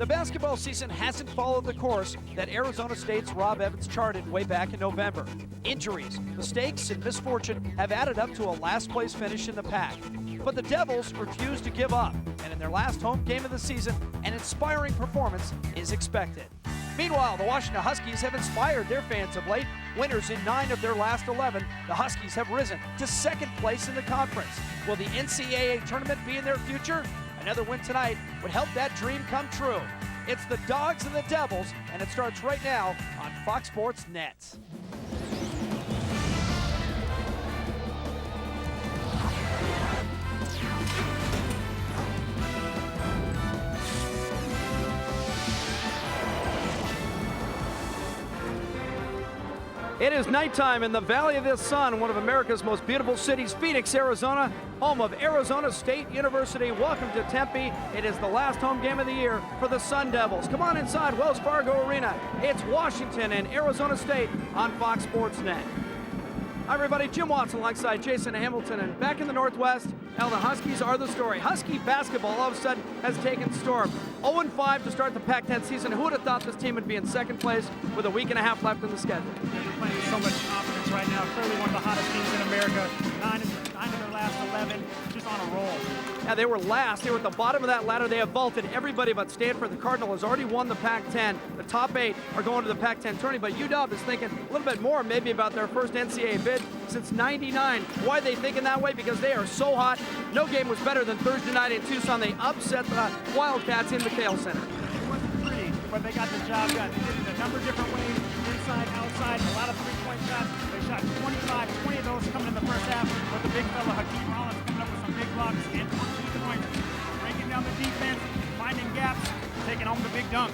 The basketball season hasn't followed the course that Arizona State's Rob Evans charted way back in November. Injuries, mistakes, and misfortune have added up to a last-place finish in the pack. But the Devils refuse to give up, and in their last home game of the season, an inspiring performance is expected. Meanwhile, the Washington Huskies have inspired their fans of late. Winners in 9 of their last 11, the Huskies have risen to second place in the conference. Will the NCAA tournament be in their future? Another win tonight would help that dream come true. It's the Dogs and the Devils, and it starts right now on Fox Sports Net. It is nighttime in the Valley of the Sun, one of America's most beautiful cities, Phoenix, Arizona, home of Arizona State University. Welcome to Tempe. It is the last home game of the year for the Sun Devils. Come on inside Wells Fargo Arena. It's Washington and Arizona State on Fox Sports Net. Hi everybody, Jim Watson alongside Jason Hamilton, and back in the Northwest, now the Huskies are the story. Husky basketball all of a sudden has taken storm. 0-5 to start the Pac-10 season. Who would have thought this team would be in second place with a week and a half left in the schedule? They're playing with so much confidence right now. Clearly one of the hottest teams in America. 9 of their last 11, just on a roll. Yeah, they were last. They were at the bottom of that ladder. They have vaulted everybody but Stanford. The Cardinal has already won the Pac-10. The top 8 are going to the Pac-10 tourney, but UW is thinking a little bit more maybe about their first NCAA bid since '99. Why are they thinking that way? Because they are so hot. No game was better than Thursday night in Tucson. They upset the Wildcats in McHale Center. It wasn't pretty, but they got the job done. They did it a number of different ways, inside, outside, a lot of three-point shots. They shot 25, 20 of those coming in the first half, with the big fella Hakeem Rollins coming up with some big blocks and 14 points. Breaking down the defense, finding gaps, taking home the big dunk.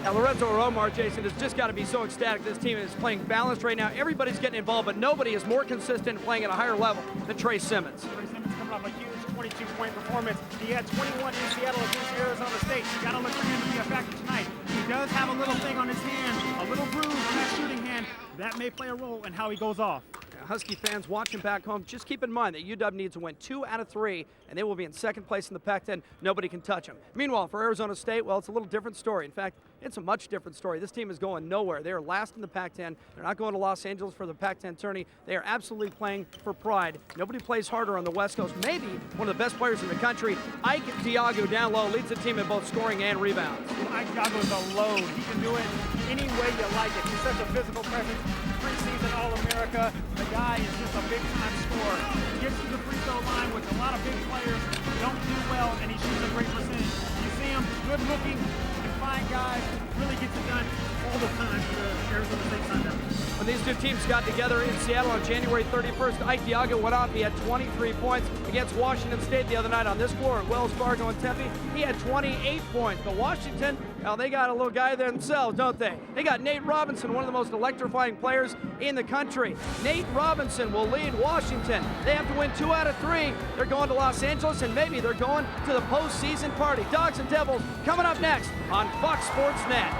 Now, Lorenzo Romar, Jason, has just got to be so ecstatic. This team is playing balanced right now. Everybody's getting involved, but nobody is more consistent playing at a higher level than Trey Simmons. Trey Simmons coming off a huge 22-point performance. He had 21 in Seattle against Arizona State. You got to look for him to be a factor tonight. He does have a little thing on his hand, a little bruise on that shooting hand. That may play a role in how he goes off. Husky fans watching back home, just keep in mind that UW needs to win 2 out of 3, and they will be in second place in the Pac-10. Nobody can touch them. Meanwhile, for Arizona State, well, it's a little different story. In fact, it's a much different story. This team is going nowhere. They are last in the Pac-10. They're not going to Los Angeles for the Pac-10 tourney. They are absolutely playing for pride. Nobody plays harder on the West Coast. Maybe one of the best players in the country, Ike Diago, down low, leads the team in both scoring and rebounds. Ike Diago is a load. He can do it any way you like it. He's such a physical presence. Preseason All-America. The guy is just a big-time scorer. He gets to the free throw line, which a lot of big players don't do well, and he shoots a great percentage. You see him, good-looking, can find guys, really gets it done all the time for the Arizona State Sun Devils. When these two teams got together in Seattle on January 31st, Ike Diago went off. He had 23 points against Washington State the other night on this floor at Wells Fargo in Tempe. He had 28 points. But Washington, well, they got a little guy there themselves, don't they? They got Nate Robinson, one of the most electrifying players in the country. Nate Robinson will lead Washington. They have to win 2 out of 3. They're going to Los Angeles, and maybe they're going to the postseason party. Dogs and Devils coming up next on Fox Sports Net.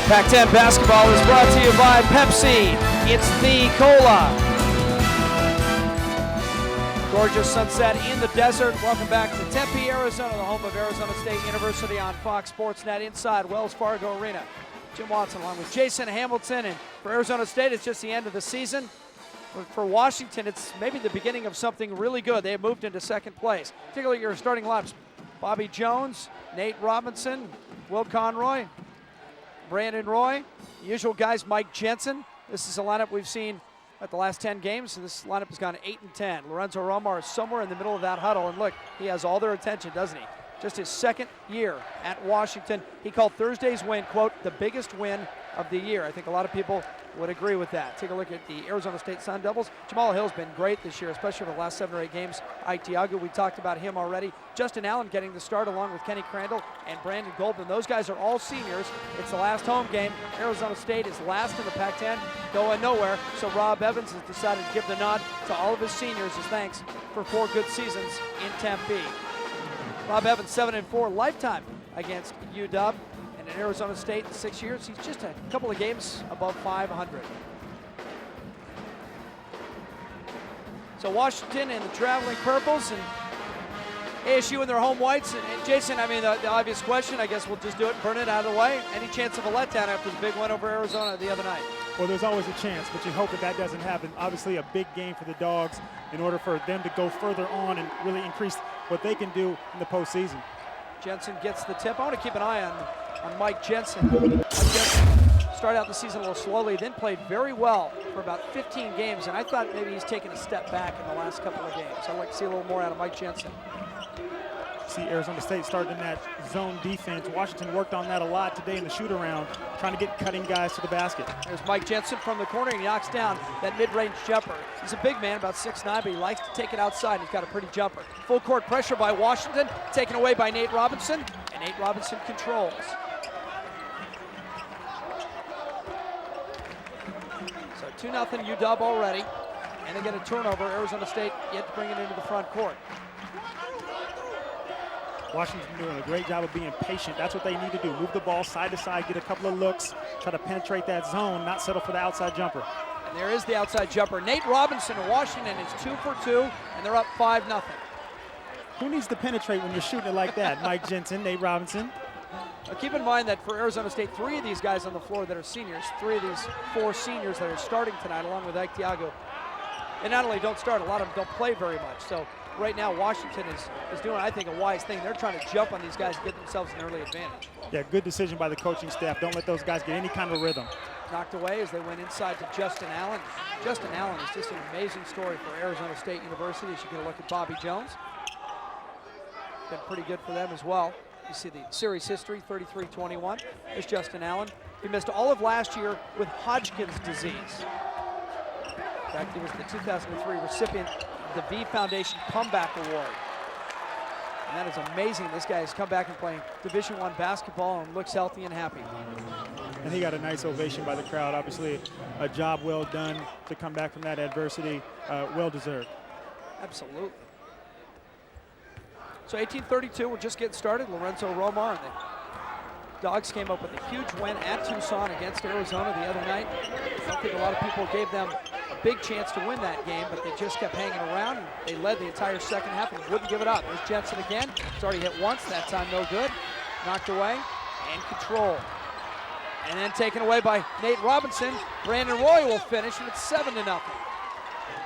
Pac-10 basketball is brought to you by Pepsi. It's the Cola. Gorgeous sunset in the desert. Welcome back to Tempe, Arizona, the home of Arizona State University on Fox Sports Net inside Wells Fargo Arena. Jim Watson along with Jason Hamilton. And for Arizona State, it's just the end of the season. For Washington, it's maybe the beginning of something really good. They have moved into second place. Take a look at your starting lineups. Bobby Jones, Nate Robinson, Will Conroy, Brandon Roy, usual guys, Mike Jensen. This is a lineup we've seen at the last 10 games. This lineup has gone 8-10. Lorenzo Romar is somewhere in the middle of that huddle, and look, he has all their attention, doesn't he? Just his second year at Washington. He called Thursday's win, quote, the biggest win of the year. I think a lot of people would agree with that. Take a look at the Arizona State Sun Devils. Jamal Hill's been great this year, especially over the last 7 or 8 games. Ike Diago, we talked about him already. Justin Allen getting the start along with Kenny Crandall and Brandon Goldman. Those guys are all seniors. It's the last home game. Arizona State is last in the Pac-10, going nowhere. So Rob Evans has decided to give the nod to all of his seniors as thanks for 4 good seasons in Tempe. Rob Evans 7-4 lifetime against UW. And in Arizona State in 6 years, he's just a couple of games above 500. So Washington in the traveling purples and ASU in their home whites. And Jason, I mean, the obvious question, I guess we'll just do it and burn it out of the way. Any chance of a letdown after the big win over Arizona the other night? Well, there's always a chance, but you hope that that doesn't happen. Obviously, a big game for the Dogs in order for them to go further on and really increase what they can do in the postseason. Jensen gets the tip. I want to keep an eye on Mike Jensen. Mike Jensen started out the season a little slowly, then played very well for about 15 games, and I thought maybe he's taken a step back in the last couple of games. I'd like to see a little more out of Mike Jensen. See Arizona State starting that zone defense. Washington worked on that a lot today in the shoot-around, trying to get cutting guys to the basket. There's Mike Jensen from the corner, and he knocks down that mid-range jumper. He's a big man, about 6'9", but he likes to take it outside. He's got a pretty jumper. Full court pressure by Washington, taken away by Nate Robinson, and Nate Robinson controls. So 2-0 UW already, and they get a turnover. Arizona State yet to bring it into the front court. Washington doing a great job of being patient. That's what they need to do. Move the ball side to side, get a couple of looks, try to penetrate that zone, not settle for the outside jumper. And there is the outside jumper. Nate Robinson of Washington is 2 for 2, and they're up 5-0. Who needs to penetrate when you're shooting it like that? Mike Jensen, Nate Robinson. Now keep in mind that for Arizona State, 3 of these guys on the floor that are seniors, 3 of these 4 seniors that are starting tonight, along with Ike Tiago, and not only don't start, a lot of them don't play very much. So right now, Washington is doing, I think, a wise thing. They're trying to jump on these guys and get themselves an early advantage. Yeah, good decision by the coaching staff. Don't let those guys get any kind of rhythm. Knocked away as they went inside to Justin Allen. Justin Allen is just an amazing story for Arizona State University. As you get a look at Bobby Jones. Been pretty good for them as well. You see the series history, 33-21. There's Justin Allen. He missed all of last year with Hodgkin's disease. In fact, he was the 2003 recipient of the V Foundation Comeback Award. And that is amazing. This guy has come back and playing Division I basketball and looks healthy and happy. And he got a nice ovation by the crowd. Obviously, a job well done to come back from that adversity. Well deserved. Absolutely. So 1832, we're just getting started. Lorenzo Romar and the Dogs came up with a huge win at Tucson against Arizona the other night. I don't think a lot of people gave them a big chance to win that game, but they just kept hanging around, and they led the entire second half and wouldn't give it up. There's Jensen again. It's already hit once. That time no good. Knocked away and controlled. And then taken away by Nate Robinson. Brandon Roy will finish, and it's 7-0.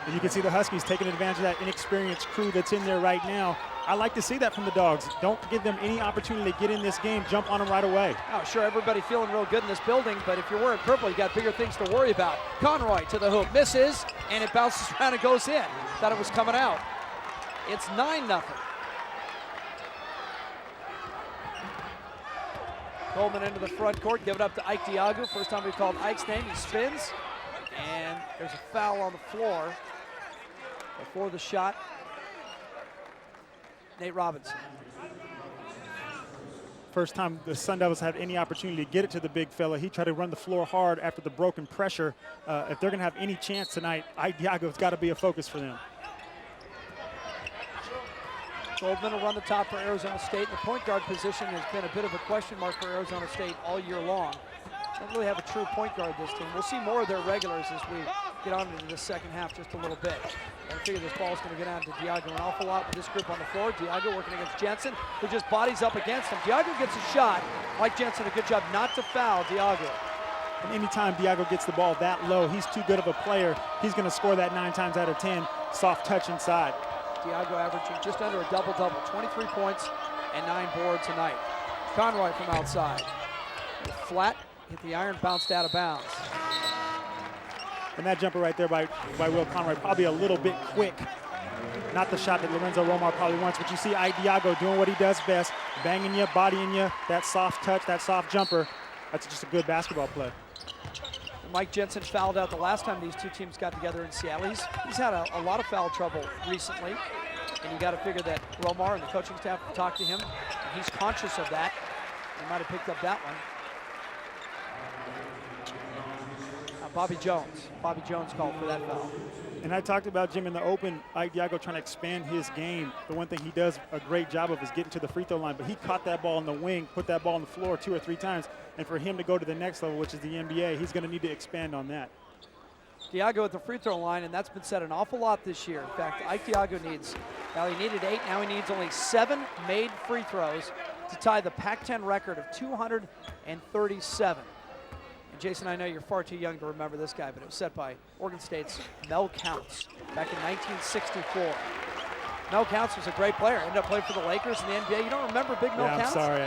And you can see the Huskies taking advantage of that inexperienced crew that's in there right now. I like to see that from the Dogs. Don't give them any opportunity to get in this game, jump on them right away. Oh, sure, everybody feeling real good in this building, but if you're wearing purple, you got bigger things to worry about. Conroy to the hoop, misses, and it bounces around and goes in. Thought it was coming out. It's 9-0. Coleman into the front court, give it up to Ike Diago. First time we've called Ike's name, he spins, and there's a foul on the floor before the shot. Nate Robinson. First time the Sun Devils have any opportunity to get it to the big fella. He tried to run the floor hard after the broken pressure. If they're going to have any chance tonight, Ike Diago's got to be a focus for them. Goldman will run the top for Arizona State. The point guard position has been a bit of a question mark for Arizona State all year long. Don't really have a true point guard this team. We'll see more of their regulars as we get on into the second half just a little bit. I figure this ball is going to get out to Diago an awful lot with this group on the floor. Diago working against Jensen, who just bodies up against him. Diago gets a shot. Mike Jensen, a good job not to foul Diago. And anytime Diago gets the ball that low, he's too good of a player. He's going to score that 9 times out of 10. Soft touch inside. Diago averaging just under a double-double, 23 points and 9 boards tonight. Conroy from outside. Flat, hit the iron, bounced out of bounds. And that jumper right there by Will Conroy, probably a little bit quick. Not the shot that Lorenzo Romar probably wants, but you see Ike Diago doing what he does best, banging you, bodying you, that soft touch, that soft jumper. That's just a good basketball play. Mike Jensen fouled out the last time these two teams got together in Seattle. He's had a lot of foul trouble recently, and you got to figure that Romar and the coaching staff talked to him, and he's conscious of that. He might have picked up that one. Bobby Jones called for that foul. And I talked about, Jim, in the open, Ike Diago trying to expand his game. The one thing he does a great job of is getting to the free throw line, but he caught that ball in the wing, put that ball on the floor 2 or 3 times, and for him to go to the next level, which is the NBA, he's going to need to expand on that. Diago at the free throw line, and that's been said an awful lot this year. In fact, Ike Diago he needed 8, now he needs only 7 made free throws to tie the Pac-10 record of 237. And Jason, I know you're far too young to remember this guy, but it was set by Oregon State's Mel Counts back in 1964. Mel Counts was a great player. Ended up playing for the Lakers in the NBA. You don't remember Big Mel Counts? I'm sorry,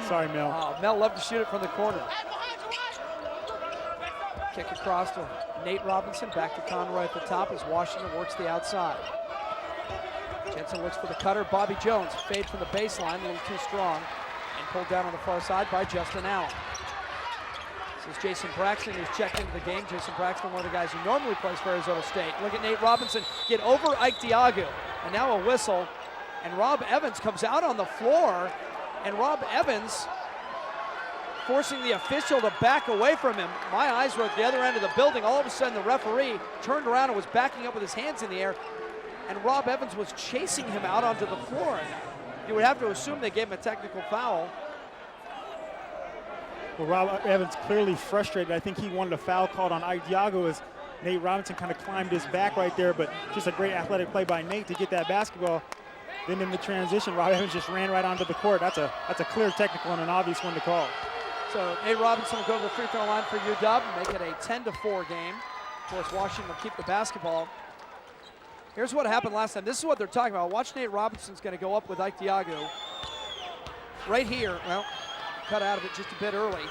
sorry, Mel. Oh, Mel loved to shoot it from the corner. Kick across to Nate Robinson, back to Conroy at the top as Washington works the outside. Jensen looks for the cutter. Bobby Jones, fade from the baseline, a little too strong, and pulled down on the far side by Justin Allen. This is Jason Braxton, who's checked into the game. Jason Braxton, one of the guys who normally plays for Arizona State. Look at Nate Robinson get over Ike Diago, and now a whistle, and Rob Evans comes out on the floor, and Rob Evans forcing the official to back away from him. My eyes were at the other end of the building. All of a sudden, the referee turned around and was backing up with his hands in the air, and Rob Evans was chasing him out onto the floor. You would have to assume they gave him a technical foul. Well, Rob Evans clearly frustrated. I think he wanted a foul called on Ike Diago as Nate Robinson kind of climbed his back right there, but just a great athletic play by Nate to get that basketball. Then in the transition, Rob Evans just ran right onto the court. That's a clear technical and an obvious one to call. So Nate Robinson will go to the free throw line for UW, make it a 10-4 game. Of course, Washington will keep the basketball. Here's what happened last time. This is what they're talking about. Watch Nate Robinson's going to go up with Ike Diago. Right here, well, cut out of it just a bit early.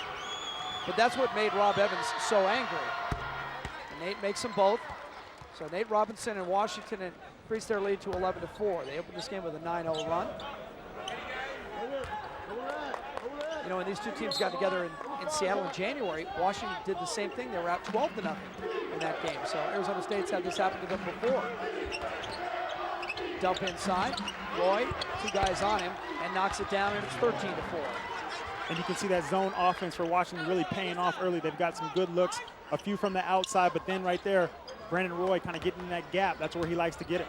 But that's what made Rob Evans so angry. And Nate makes them both. So Nate Robinson and Washington increase their lead to 11-4. They opened this game with a 9-0 run. You know, when these two teams got together in Seattle in January, Washington did the same thing. They were out 12-0 in that game. So Arizona State's had this happen to them before. Dump inside. Roy, 2 guys on him, and knocks it down, and it's 13-4. And you can see that zone offense for Washington really paying off early. They've got some good looks, a few from the outside, but then right there, Brandon Roy kind of getting in that gap. That's where he likes to get it.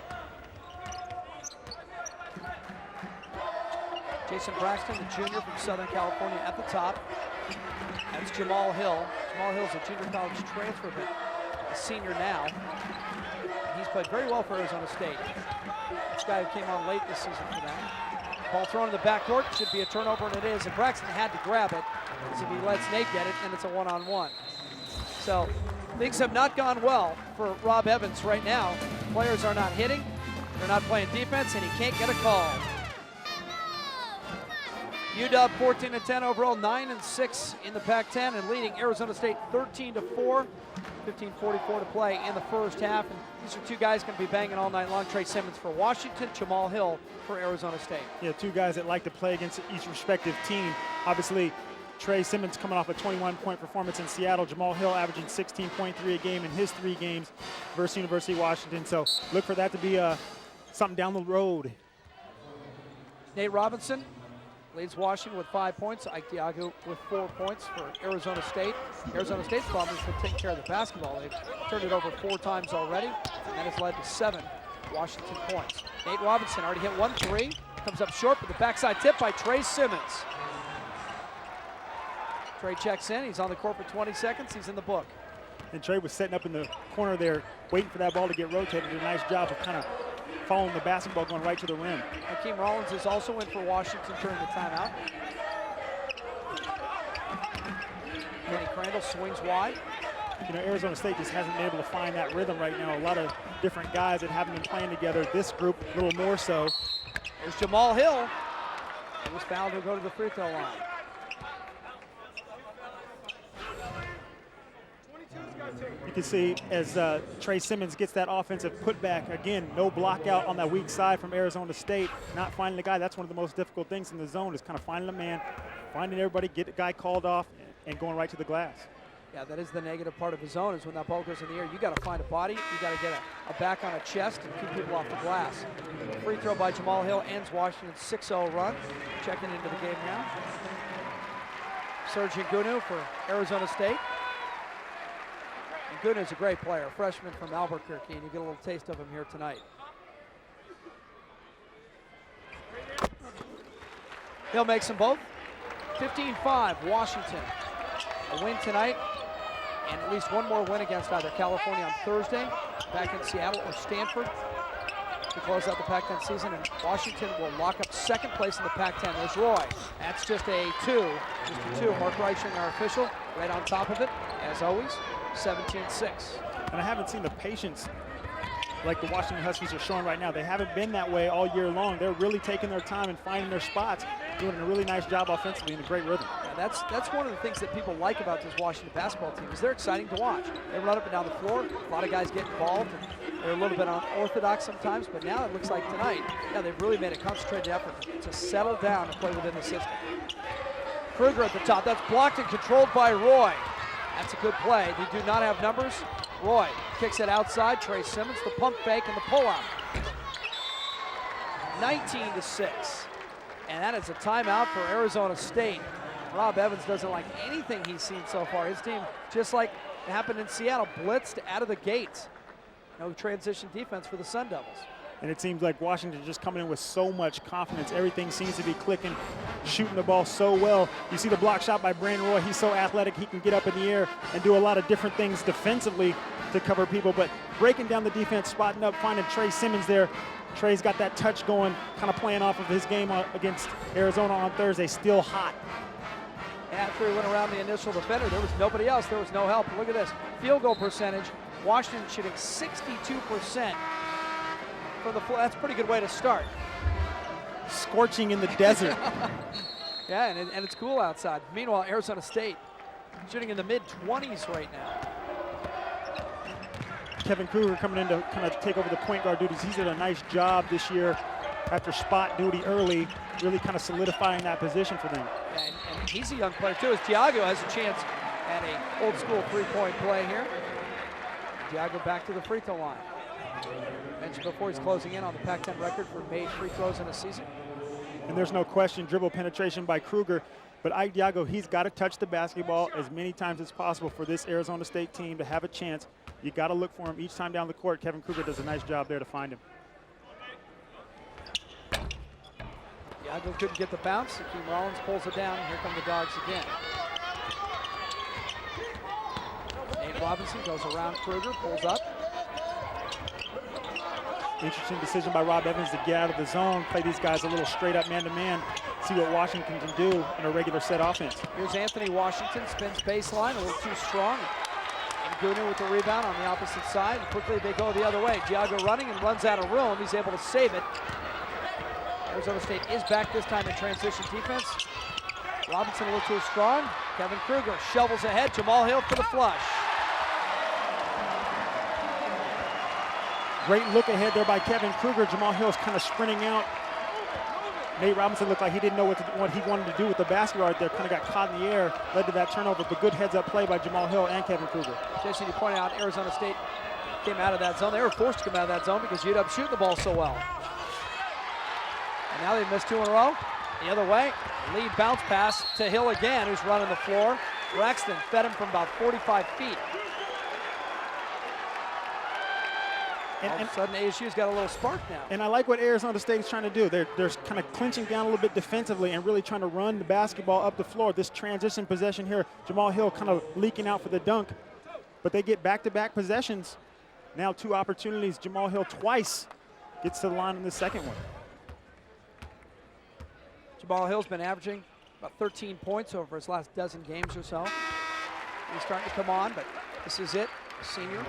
Jason Braxton, the junior from Southern California at the top. That's Jamal Hill. Jamal Hill's a junior college transfer, but a senior now. He's played very well for Arizona State. This guy who came on late this season for them. Ball thrown in the backcourt, should be a turnover, and it is. And Braxton had to grab it, because if he lets Nate get it, then it's a one-on-one. So things have not gone well for Rob Evans right now. Players are not hitting, they're not playing defense, and he can't get a call. UW 14-10 overall, 9-6 in the Pac-10, and leading Arizona State 13-4. 15:44 to play in the first half, and these are 2 guys going to be banging all night long. Trey Simmons for Washington, Jamal Hill for Arizona State. Yeah, 2 guys that like to play against each respective team. Obviously, Trey Simmons coming off a 21-point performance in Seattle. Jamal Hill averaging 16.3 a game in his 3 games versus University of Washington. So look for that to be something down the road. Nate Robinson leads Washington with 5 points. Ike Diago with 4 points for Arizona State. Arizona State's problem has been taking care of the basketball. They've turned it over 4 times already, and that has led to 7 Washington points. Nate Robinson already hit 1 3, comes up short, but the backside tip by Trey Simmons. Trey checks in, he's on the court for 20 seconds, he's in the book. And Trey was setting up in the corner there, waiting for that ball to get rotated. Did a nice job of kind of following the basketball, going right to the rim. Hakeem Rollins is also in for Washington during the timeout. Kenny Crandall swings wide. You know, Arizona State just hasn't been able to find that rhythm right now. A lot of different guys that haven't been playing together. This group, a little more so. There's Jamal Hill. He was fouled to go to the free throw line. You can see as Trey Simmons gets that offensive putback, again, no block out on that weak side from Arizona State, not finding the guy. That's one of the most difficult things in the zone is kind of finding the man, finding everybody, get the guy called off, and going right to the glass. Yeah, that is the negative part of the zone is when that ball goes in the air, you got to find a body, you got to get a back on a chest and keep people off the glass. Free throw by Jamal Hill ends Washington's 6-0 run. Checking into the game now. Serge Ngunu for Arizona State. Ngunu's a great player, freshman from Albuquerque, and you get a little taste of him here tonight. Hill makes them both. 15-5, Washington. A win tonight and at least one more win against either California on Thursday, back in Seattle, or Stanford to close out the Pac-10 season, and Washington will lock up second place in the Pac-10. There's Roy. That's just a 2. Just a 2. Mark Reiching, our official, right on top of it, as always, 17-6. And I haven't seen the patience like the Washington Huskies are showing right now. They haven't been that way all year long. They're really taking their time and finding their spots, doing a really nice job offensively in a great rhythm. And that's one of the things that people like about this Washington basketball team is they're exciting to watch. They run up and down the floor. A lot of guys get involved. And they're a little bit unorthodox sometimes, but now it looks like tonight, yeah, they've really made a concentrated effort to settle down and play within the system. Kruger at the top. That's blocked and controlled by Roy. That's a good play. They do not have numbers. Roy kicks it outside. Trey Simmons, the pump fake and the pullout. 19-6. And that is a timeout for Arizona State. Rob Evans doesn't like anything he's seen so far. His team, just like it happened in Seattle, blitzed out of the gates. No transition defense for the Sun Devils. And it seems like Washington just coming in with so much confidence. Everything seems to be clicking, shooting the ball so well. You see the block shot by Brandon Roy. He's so athletic. He can get up in the air and do a lot of different things defensively to cover people. But breaking down the defense, spotting up, finding Trey Simmons there. Trey's got that touch going, kind of playing off of his game against Arizona on Thursday, still hot. After he went around the initial defender, there was nobody else. There was no help. Look at this. Field goal percentage. Washington shooting 62%. The floor. That's a pretty good way to start. Scorching in the desert. Yeah, and it's cool outside. Meanwhile, Arizona State shooting in the mid-20s right now. Kevin Kruger coming in to kind of take over the point guard duties. He's done a nice job this year after spot duty early, really kind of solidifying that position for them. And he's a young player too, as Thiago has a chance at a old school three-point play here. Thiago back to the free throw line. Mentioned before, he's closing in on the Pac-10 record for made free throws in a season. And there's no question, dribble penetration by Kruger, but Ike Diago, he's got to touch the basketball as many times as possible for this Arizona State team to have a chance. You got to look for him each time down the court. Kevin Kruger does a nice job there to find him. Diago couldn't get the bounce. Akeem Rollins pulls it down. Here come the Dogs again. Nate Robinson goes around Kruger, pulls up. Interesting decision by Rob Evans to get out of the zone, play these guys a little straight up man-to-man, see what Washington can do in a regular set offense. Here's Anthony Washington, spins baseline, a little too strong. And Gooner with the rebound on the opposite side. And quickly they go the other way. Diago running and runs out of room. He's able to save it. Arizona State is back this time in transition defense. Robinson a little too strong. Kevin Kruger shovels ahead. Jamal Hill for the flush. Great look ahead there by Kevin Kruger. Jamal Hill's kind of sprinting out. Nate Robinson looked like he didn't know what he wanted to do with the basketball right there. Kind of got caught in the air, led to that turnover, but good heads-up play by Jamal Hill and Kevin Kruger. Jason, you pointed out Arizona State came out of that zone. They were forced to come out of that zone because UW shooting the ball so well. And now they've missed 2 in a row. The other way, lead bounce pass to Hill again, who's running the floor. Rexton fed him from about 45 feet. All of a sudden, ASU's got a little spark now. And I like what Arizona State is trying to do. They're kind of clinching down a little bit defensively and really trying to run the basketball up the floor. This transition possession here, Jamal Hill kind of leaking out for the dunk. But they get back-to-back possessions. Now 2 opportunities. Jamal Hill twice gets to the line in the second one. Jamal Hill's been averaging about 13 points over his last dozen games or so. He's starting to come on, but this is it, senior.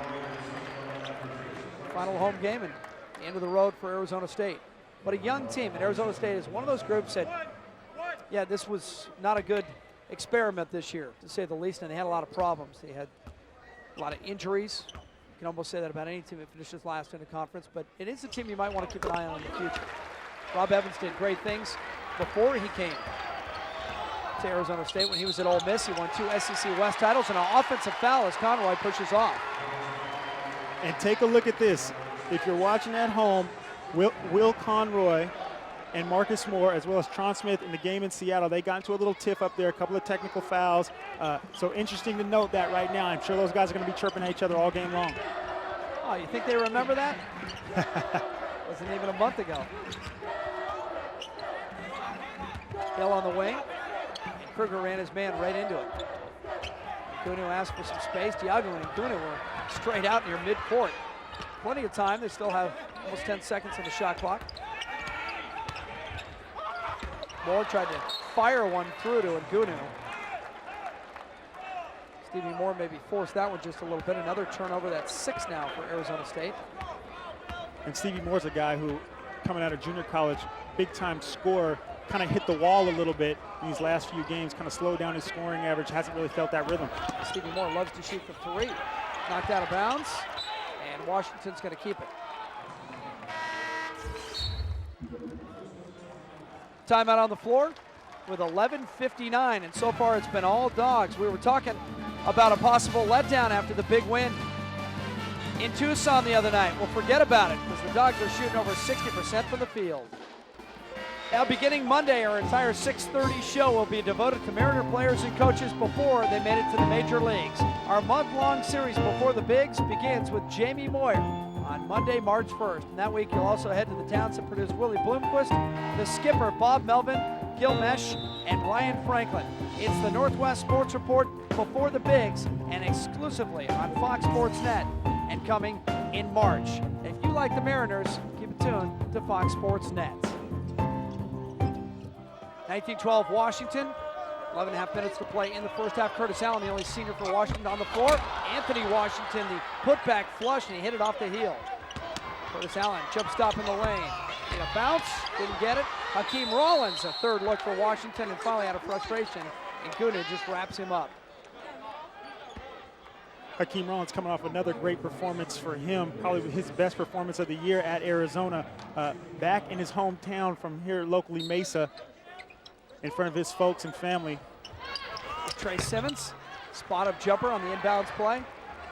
Final home game and the end of the road for Arizona State. But a young team, and Arizona State is one of those groups that, yeah, this was not a good experiment this year, to say the least, and they had a lot of problems. They had a lot of injuries. You can almost say that about any team that finishes last in the conference, but it is a team you might want to keep an eye on in the future. Rob Evans did great things before he came to Arizona State. When he was at Ole Miss, he won 2 SEC West titles and an offensive foul as Conroy pushes off. And take a look at this. If you're watching at home, Will Conroy and Marcus Moore, as well as Tron Smith in the game in Seattle, they got into a little tiff up there, a couple of technical fouls. So interesting to note that right now. I'm sure those guys are going to be chirping at each other all game long. Oh, you think they remember that? Wasn't even a month ago. Hill on the wing. And Kruger ran his man right into it. Gunu asked for some space. Diago and Gunu were straight out near midcourt. Plenty of time. They still have almost 10 seconds on the shot clock. Moore tried to fire one through to Gunu. Stevie Moore maybe forced that one just a little bit. Another turnover. That's 6 now for Arizona State. And Stevie Moore's a guy who, coming out of junior college, big-time scorer, kind of hit the wall a little bit in these last few games, kind of slowed down his scoring average, hasn't really felt that rhythm. Stevie Moore loves to shoot for 3. Knocked out of bounds, and Washington's going to keep it. Timeout on the floor with 11:59, and so far it's been all dogs. We were talking about a possible letdown after the big win in Tucson the other night. Well, forget about it, because the Dogs are shooting over 60% from the field. Now, beginning Monday, our entire 6:30 show will be devoted to Mariner players and coaches before they made it to the major leagues. Our month-long series Before the Bigs begins with Jamie Moyer on Monday, March 1st. And that week, you'll also head to the towns that produce Willie Bloomquist, the skipper, Bob Melvin, Gil Mesh, and Ryan Franklin. It's the Northwest Sports Report Before the Bigs, and exclusively on Fox Sports Net, and coming in March. If you like the Mariners, keep it tuned to Fox Sports Net. 1912 Washington, 11.5 minutes to play in the first half. Curtis Allen, the only senior for Washington on the floor. Anthony Washington, the putback flush, and he hit it off the heel. Curtis Allen, jump stop in the lane. Need a bounce, didn't get it. Hakeem Rollins, a third look for Washington, and finally out of frustration, and Gunu just wraps him up. Hakeem Rollins coming off another great performance for him, probably his best performance of the year at Arizona. Back in his hometown from here locally, Mesa, in front of his folks and family. Trey Simmons, spot-up jumper on the inbounds play.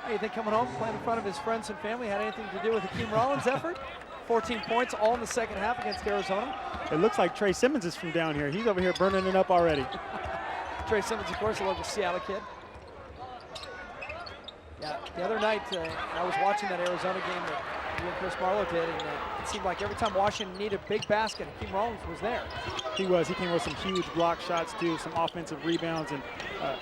How do you think coming home, playing in front of his friends and family had anything to do with Hakeem Rollins' effort? 14 points, all in the second half against Arizona. It looks like Trey Simmons is from down here. He's over here burning it up already. Trey Simmons, of course, a local Seattle kid. Yeah, the other night, I was watching that Arizona game that you and Chris Marlowe did, and it seemed like every time Washington needed a big basket, Hakeem Rollins was there. He was. He came with some huge block shots, too, some offensive rebounds, and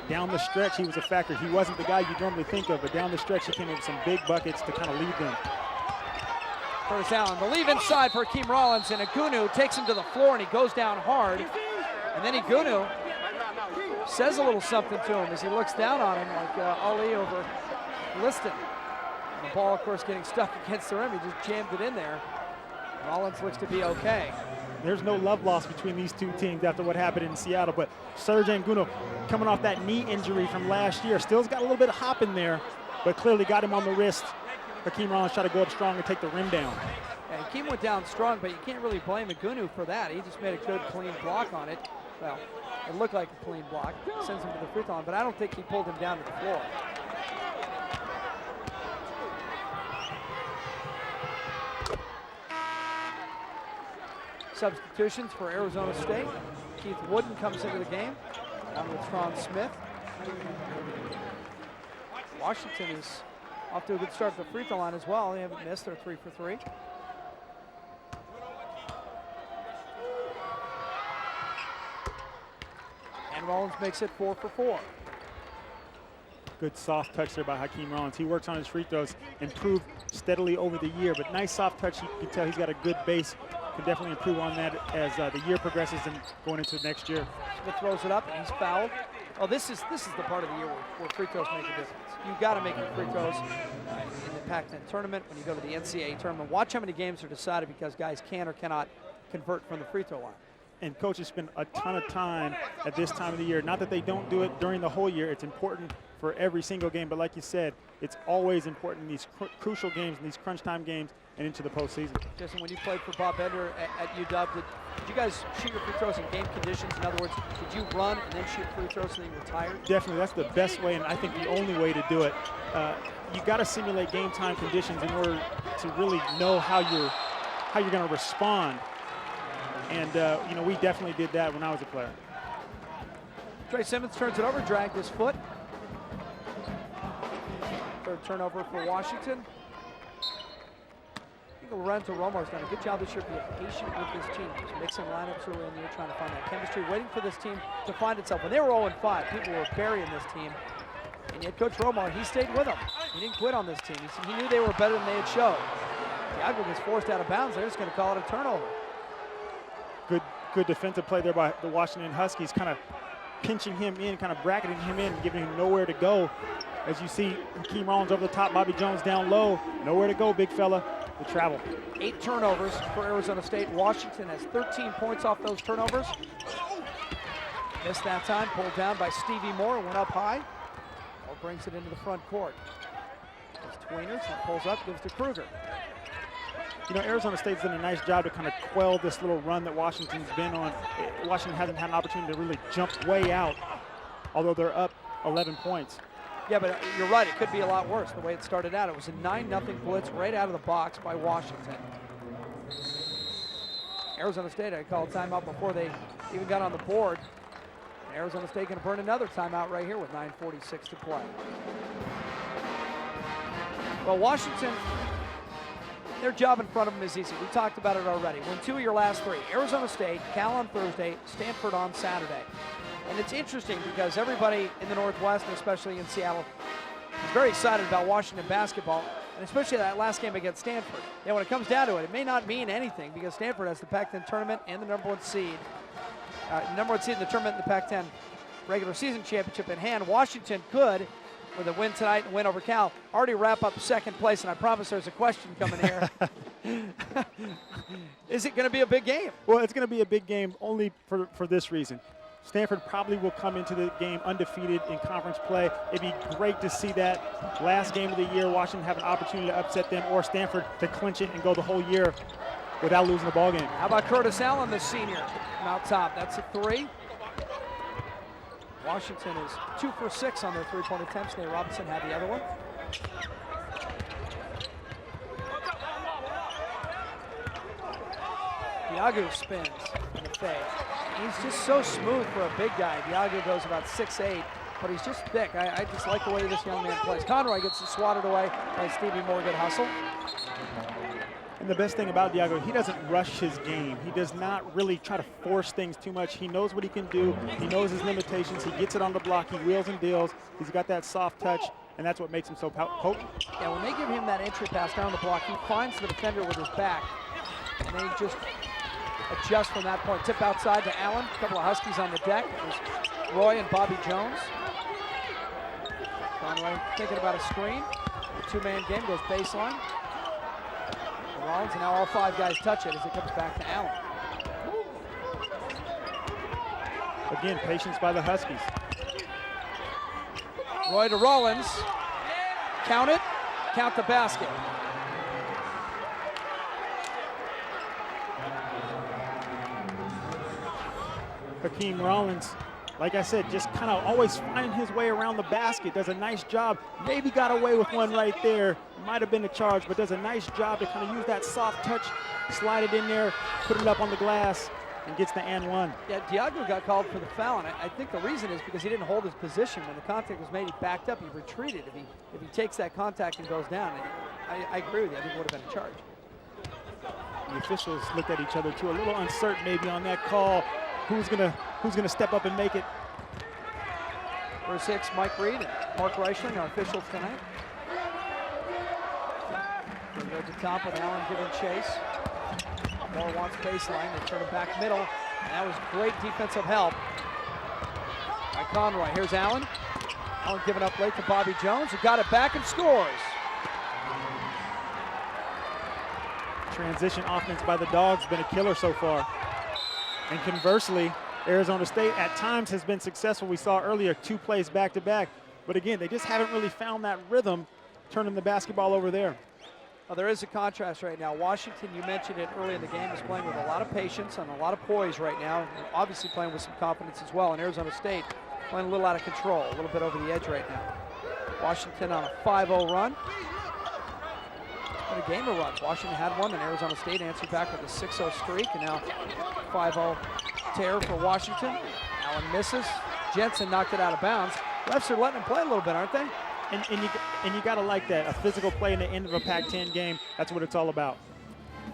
down the stretch, he was a factor. He wasn't the guy you normally think of, but down the stretch, he came in with some big buckets to kind of lead them. Curtis Allen, the leave inside for Hakeem Rollins, and Gunu takes him to the floor, and he goes down hard. And then Gunu says a little something to him as he looks down on him, like Ali over Liston. And the ball, of course, getting stuck against the rim. He just jammed it in there. Rollins looks to be okay. There's no love lost between these two teams after what happened in Seattle, but Serge Anguno, coming off that knee injury from last year, still's got a little bit of hop in there, but clearly got him on the wrist. Hakeem Rollins tried to go up strong and take the rim down. Yeah, Hakeem went down strong, but you can't really blame Gunu for that. He just made a good, clean block on it. Well, it looked like a clean block. Sends him to the free throw line, but I don't think he pulled him down to the floor. Substitutions for Arizona State. Keith Wooden comes into the game, along with Tron Smith. Washington is off to a good start at the free throw line as well. They haven't missed. They're 3 for 3. And Rollins makes it 4 for 4. Good soft touch there by Hakeem Rollins. He works on his free throws, improved steadily over the year, but nice soft touch. You can tell he's got a good base. Can definitely improve on that as the year progresses and going into next year. Smith throws it up and he's fouled. Oh, this is the part of the year where free throws make a difference. You've got to make your free throws in the Pac-10 tournament when you go to the NCAA tournament. Watch how many games are decided because guys can or cannot convert from the free throw line. And coaches spend a ton of time at this time of the year. Not that they don't do it during the whole year. It's important for every single game. But like you said, it's always important in these crucial games, in these crunch time games, and into the postseason. Jason, when you played for Bob Bender at UW, did you guys shoot your free throws in game conditions? In other words, did you run and then shoot free throws so that you were tired? Definitely. That's the best way, and I think the only way to do it. You got to simulate game time conditions in order to really know how you're going to respond. And, you know, we definitely did that when I was a player. Trey Simmons turns it over, dragged his foot. Third turnover for Washington. I think Lorenzo Romo's done a good job this year being patient with this team. Just mixing lineups early in the year, trying to find that chemistry, waiting for this team to find itself. When they were 0-5, people were burying this team. And And yet Coach Romar, he stayed with them. He didn't quit on this team. He knew they were better than they had showed. Diago gets forced out of bounds. They're just going to call it a turnover. Good defensive play there by the Washington Huskies, kind of pinching him in, kind of bracketing him in, giving him nowhere to go. As you see, Hakeem Rollins over the top, Bobby Jones down low. Nowhere to go, big fella. The travel. 8 turnovers for Arizona State. Washington has 13 points off those turnovers. Missed that time, pulled down by Stevie Moore, went up high. Moore brings it into the front court. There's Tweeners, and pulls up, gives to Kruger. You know, Arizona State's done a nice job to kind of quell this little run that Washington's been on. Washington hasn't had an opportunity to really jump way out, although they're up 11 points. Yeah, but you're right, it could be a lot worse the way it started out. It was a 9-0 blitz right out of the box by Washington. Arizona State, I called timeout before they even got on the board. Arizona State going to burn another timeout right here with 9:46 to play. Well, Washington, their job in front of them is easy. We talked about it already. Win 2 of your last 3. Arizona State, Cal on Thursday, Stanford on Saturday. And it's interesting because everybody in the Northwest, and especially in Seattle, is very excited about Washington basketball, and especially that last game against Stanford. Now, when it comes down to it, it may not mean anything because Stanford has the Pac-10 tournament and the number one seed in the tournament and the Pac-10 regular season championship in hand. Washington could, with a win tonight and win over Cal, already wrap up second place, and I promise there's a question coming here. Is it going to be a big game? Well, it's going to be a big game only for this reason. Stanford probably will come into the game undefeated in conference play. It'd be great to see that last game of the year, Washington have an opportunity to upset them, or Stanford to clinch it and go the whole year without losing the ball game. How about Curtis Allen, the senior, from out top? That's a 3. Washington is 2 for 6 on their 3-point attempts. Nate Robinson had the other one. Diago spins in the fade. He's just so smooth for a big guy. Diago goes about 6'8", but he's just thick. I just like the way this young man plays. Conroy gets it swatted away by Stevie Moore. Good hustle. And the best thing about Diago, he doesn't rush his game. He does not really try to force things too much. He knows what he can do. He knows his limitations. He gets it on the block. He wheels and deals. He's got that soft touch, and that's what makes him so potent. Yeah, when they give him that entry pass down the block, he finds the defender with his back, and they just adjust from that point. Tip outside to Allen. A couple of Huskies on the deck. There's Roy and Bobby Jones. Conway thinking about a screen. The 2-man game goes baseline. Rollins, and now all 5 guys touch it as it comes back to Allen. Again, patience by the Huskies. Roy to Rollins. Count it. Count the basket. Hakeem Rollins, like I said, just kind of always finding his way around the basket. Does a nice job. Maybe got away with one right there. Might have been a charge, but does a nice job to kind of use that soft touch, slide it in there, put it up on the glass, and gets the and one. Yeah, Diago got called for the foul, and I think the reason is because he didn't hold his position. When the contact was made, he backed up, he retreated. If he takes that contact and goes down, I agree with you. I think it would have been a charge. The officials looked at each other too, a little uncertain maybe on that call. Who's gonna step up and make it? First 6, Mike Reed and Mark Reichling, our officials tonight. They go to top with Allen giving chase. Moore wants baseline. They turn it back middle. And that was great defensive help by Conroy. Here's Allen. Allen giving up late to Bobby Jones, who got it back and scores. Transition offense by the Dogs been a killer so far. And conversely, Arizona State at times has been successful. We saw earlier 2 plays back to back. But again, they just haven't really found that rhythm turning the basketball over there. Well, there is a contrast right now. Washington, you mentioned it early in the game, is playing with a lot of patience and a lot of poise right now. Obviously playing with some confidence as well. And Arizona State playing a little out of control, a little bit over the edge right now. Washington on a 5-0 run. It's been a game of runs. Washington had one, and Arizona State answered back with a 6-0 streak, and now 5-0 tear for Washington. Allen misses. Jensen knocked it out of bounds. Refs are letting him play a little bit, aren't they? And you got to like that. A physical play in the end of a Pac-10 game, that's what it's all about.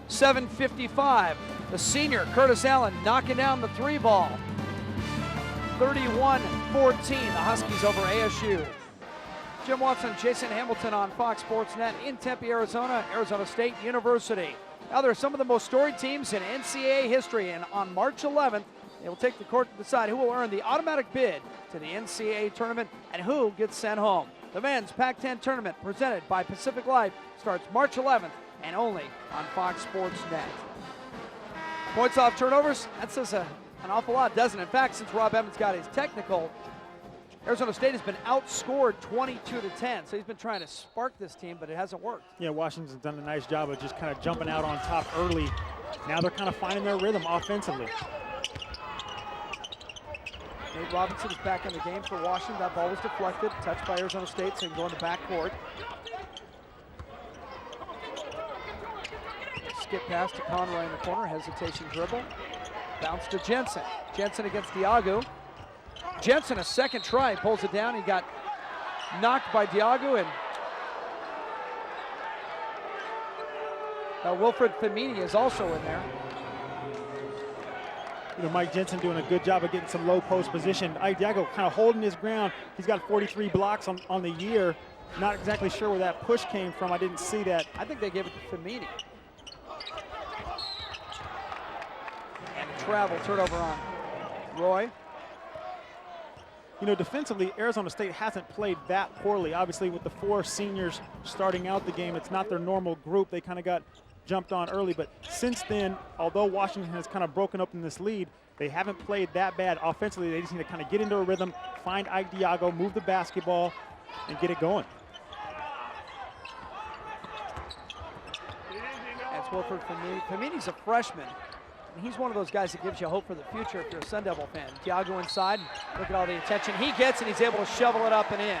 7:55. The senior, Curtis Allen, knocking down the 3 ball. 31-14, the Huskies over ASU. Jim Watson, Jason Hamilton on Fox Sports Net in Tempe, Arizona, Arizona State University. Now there are some of the most storied teams in NCAA history, and on March 11th, they will take the court to decide who will earn the automatic bid to the NCAA tournament and who gets sent home. The men's Pac-10 tournament, presented by Pacific Life, starts March 11th and only on Fox Sports Net. Points off turnovers, that says an awful lot, doesn't it? In fact, since Rob Evans got his technical, Arizona State has been outscored 22-10, so he's been trying to spark this team, but it hasn't worked. Yeah, Washington's done a nice job of just kind of jumping out on top early. Now they're kind of finding their rhythm offensively. Nate Robinson is back in the game for Washington. That ball was deflected, touched by Arizona State, so he can go in the backcourt. Skip pass to Conroy in the corner, hesitation dribble. Bounce to Jensen. Jensen against Diago. Jensen, a second try, pulls it down. He got knocked by Diago, and Wilfred Femini is also in there. You know, Mike Jensen doing a good job of getting some low post position. Diago kind of holding his ground. He's got 43 blocks on the year. Not exactly sure where that push came from. I didn't see that. I think they gave it to Femini. And a travel turnover on Roy. You know, defensively, Arizona State hasn't played that poorly. Obviously, with the 4 seniors starting out the game, it's not their normal group. They kind of got jumped on early, but since then, although Washington has kind of broken up in this lead, they haven't played that bad offensively. They just need to kind of get into a rhythm, find Diago, move the basketball, and get it going. That's Wilfred Femini. Femini's a freshman. And he's one of those guys that gives you hope for the future if you're a Sun Devil fan. Diago inside, look at all the attention he gets, and he's able to shovel it up and in.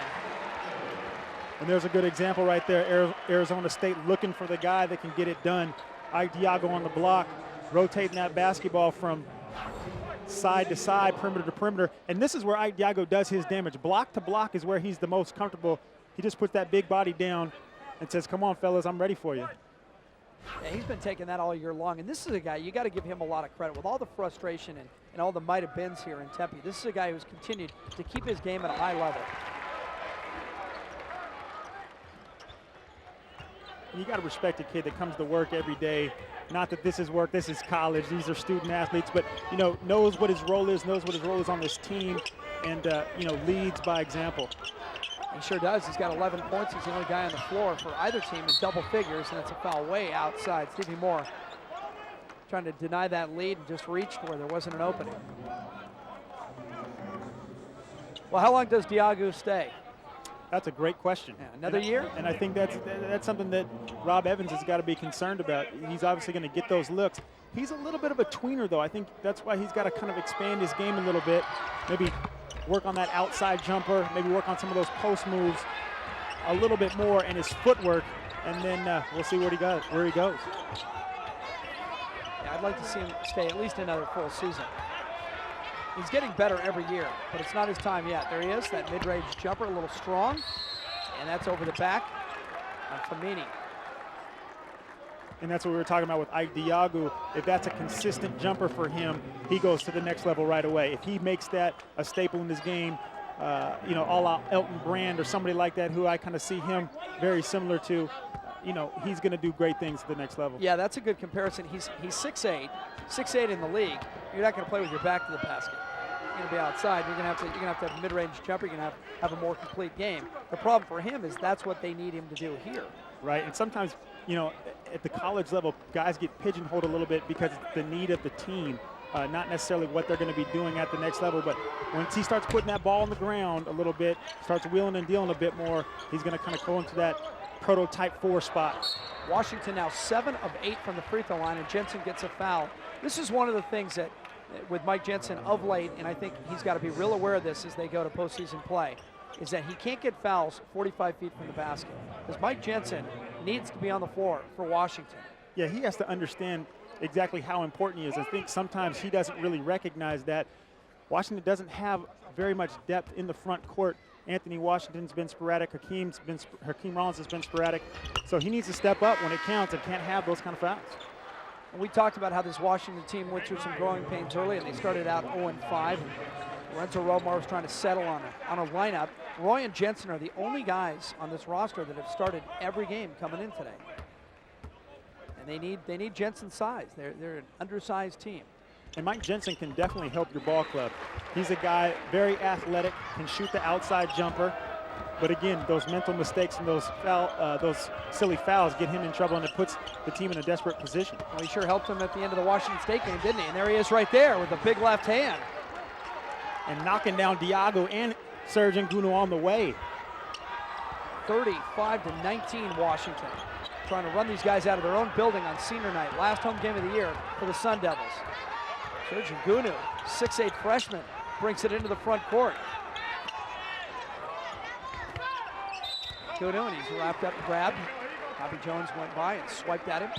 And there's a good example right there. Arizona State looking for the guy that can get it done. Diago on the block, rotating that basketball from side to side, perimeter to perimeter. And this is where Diago does his damage. Block to block is where he's the most comfortable. He just puts that big body down and says, come on, fellas, I'm ready for you. Yeah, he's been taking that all year long, and this is a guy, you got to give him a lot of credit. With all the frustration and all the might have beens here in Tempe, this is a guy who's continued to keep his game at a high level. You got to respect a kid that comes to work every day. Not that this is work, this is college, these are student athletes, but, you know, knows what his role is, on this team, and, you know, leads by example. He sure does. He's got 11 points. He's the only guy on the floor for either team in double figures, and that's a foul way outside. Stevie Moore trying to deny that lead and just reached where there wasn't an opening. Well, how long does Diago stay? That's a great question. Yeah, another year? And I think that's something that Rob Evans has got to be concerned about. He's obviously going to get those looks. He's a little bit of a tweener, though. I think that's why he's got to kind of expand his game a little bit. Maybe work on that outside jumper, maybe work on some of those post moves a little bit more, and his footwork, and then we'll see where he goes. Yeah, I'd like to see him stay at least another full season. He's getting better every year, but it's not his time yet. There he is, that mid-range jumper, a little strong, and that's over the back on Femini. And that's what we were talking about with Diago. If that's a consistent jumper for him, he goes to the next level right away. If he makes that a staple in his game, you know, a la Elton Brand or somebody like that, who I kind of see him very similar to, you know, he's going to do great things at the next level. Yeah, that's a good comparison. He's 6'8" in the league. You're not going to play with your back to the basket. You're going to be outside. You're going to have a mid-range jumper. You're going to have a more complete game. The problem for him is that's what they need him to do here. Right, and sometimes, you know, at the college level, guys get pigeonholed a little bit because it's the need of the team, not necessarily what they're going to be doing at the next level. But once he starts putting that ball on the ground a little bit, starts wheeling and dealing a bit more, he's going to kind of go into that prototype 4 spot. Washington now 7 of 8 from the free throw line, and Jensen gets a foul. This is one of the things that, with Mike Jensen of late, and I think he's got to be real aware of this as they go to postseason play, is that he can't get fouls 45 feet from the basket. Because Mike Jensen needs to be on the floor for Washington. Yeah, he has to understand exactly how important he is. I think sometimes he doesn't really recognize that. Washington doesn't have very much depth in the front court. Anthony Washington's been sporadic. Hakeem Rollins has been sporadic. So he needs to step up when it counts and can't have those kind of fouls. And we talked about how this Washington team went through some growing pains early, and they started out 0-5. Lorenzo Romar was trying to settle on a lineup Roy and Jensen are the only guys on this roster that have started every game coming in today. And they need Jensen's size. They're an undersized team. And Mike Jensen can definitely help your ball club. He's a guy very athletic, can shoot the outside jumper. But again, those mental mistakes and those silly fouls get him in trouble, and it puts the team in a desperate position. Well, he sure helped him at the end of the Washington State game, didn't he? And there he is right there with a big left hand. And knocking down Diago and Serge Ngunu on the way. 35-19 Washington. Trying to run these guys out of their own building on senior night. Last home game of the year for the Sun Devils. Serge Ngunu, 6'8" freshman, brings it into the front court. Ngunu, and he's wrapped up and grabbed. Bobby Jones went by and swiped at him.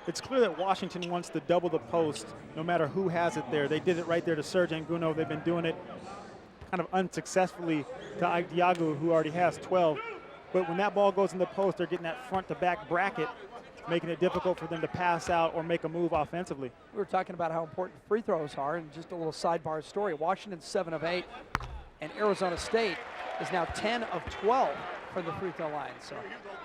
It's clear that Washington wants to double the post no matter who has it there. They did it right there to Serge Ngunu. They've been doing it kind of unsuccessfully to Ike Diago, who already has 12. But when that ball goes in the post, they're getting that front to back bracket, making it difficult for them to pass out or make a move offensively. We were talking about how important free throws are, and just a little sidebar story. Washington's 7 of 8, and Arizona State is now 10 of 12 from the free throw line. So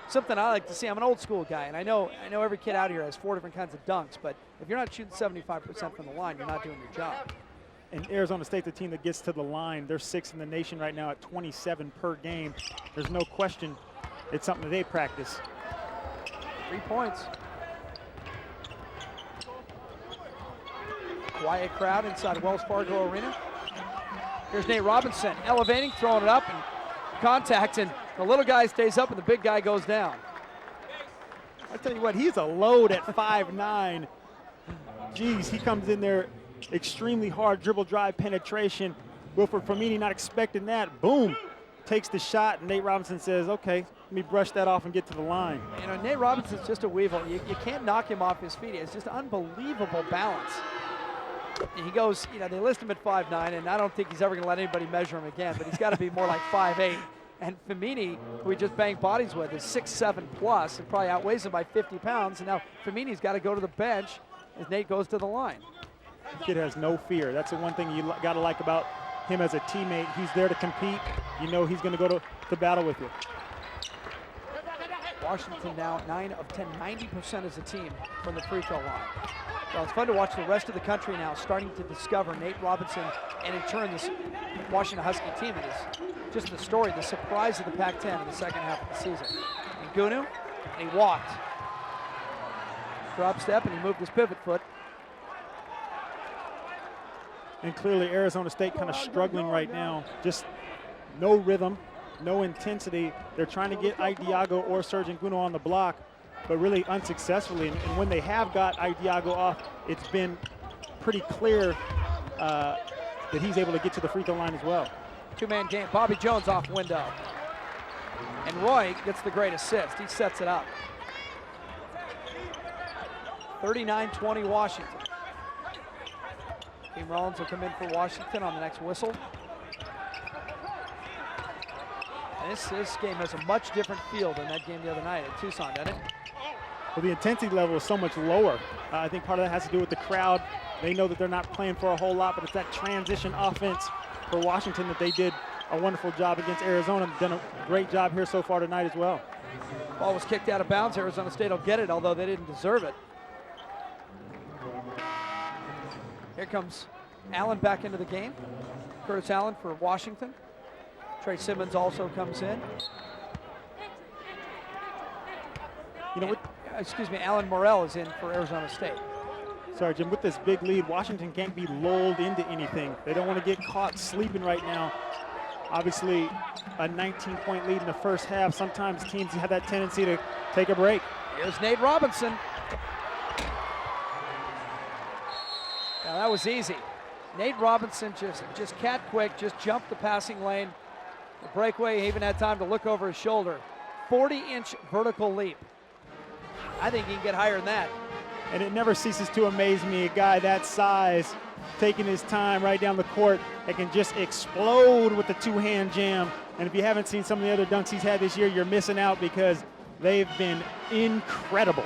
something I like to see. I'm an old school guy, and I know every kid out here has 4 different kinds of dunks, but if you're not shooting 75% from the line, you're not doing your job. And Arizona State, the team that gets to the line, they're 6th in the nation right now at 27 per game. There's no question it's something that they practice. 3 points. Quiet crowd inside Wells Fargo Arena. Here's Nate Robinson elevating, throwing it up, and contact, and the little guy stays up and the big guy goes down. I tell you what, he's a load at 5'9". Geez, he comes in there extremely hard, dribble drive penetration. Wilfred Famini not expecting that. Boom, takes the shot, and Nate Robinson says, okay, let me brush that off and get to the line. You know, Nate Robinson's just a weevil. You can't knock him off his feet. It's just unbelievable balance. And he goes, you know, they list him at 5'9", and I don't think he's ever going to let anybody measure him again, but he's got to be more like 5'8". And Famini, who he just banged bodies with, is 6'7" plus and probably outweighs him by 50 pounds. And now Famini's got to go to the bench as Nate goes to the line. Kid has no fear. That's the one thing you got to like about him as a teammate. He's there to compete. You know he's going to go to battle with you. Washington now 9 of 10, 90% as a team from the free throw line. Well, it's fun to watch the rest of the country now starting to discover Nate Robinson, and in turn this Washington Husky team. It is just the story, the surprise of the Pac-10 in the second half of the season. And Ngunu, and he walked. Drop step, and he moved his pivot foot. And clearly Arizona State kind of struggling right now. Just no rhythm, no intensity. They're trying to get Ike Diago or Serge Ngunu on the block, but really unsuccessfully. And when they have got Ike Diago off, it's been pretty clear that he's able to get to the free throw line as well. 2-man game. Bobby Jones off window. And Roy gets the great assist. He sets it up. 39-20 Washington. Team Rollins will come in for Washington on the next whistle. And this game has a much different feel than that game the other night at Tucson, doesn't it? Well, the intensity level is so much lower. I think part of that has to do with the crowd. They know that they're not playing for a whole lot, but it's that transition offense for Washington that they did a wonderful job against Arizona. Done a great job here so far tonight as well. Ball was kicked out of bounds. Arizona State will get it, although they didn't deserve it. Here comes Allen back into the game. Curtis Allen for Washington. Trey Simmons also comes in. You know what? Alan Morrell is in for Arizona State. Sorry, Jim, with this big lead, Washington can't be lulled into anything. They don't want to get caught sleeping right now. Obviously, a 19-point lead in the first half. Sometimes teams have that tendency to take a break. Here's Nate Robinson. Now that was easy. Nate Robinson just cat quick, just jumped the passing lane. The breakaway, he even had time to look over his shoulder. 40-inch vertical leap. I think he can get higher than that. And it never ceases to amaze me, a guy that size, taking his time right down the court, that can just explode with the two-hand jam. And if you haven't seen some of the other dunks he's had this year, you're missing out because they've been incredible.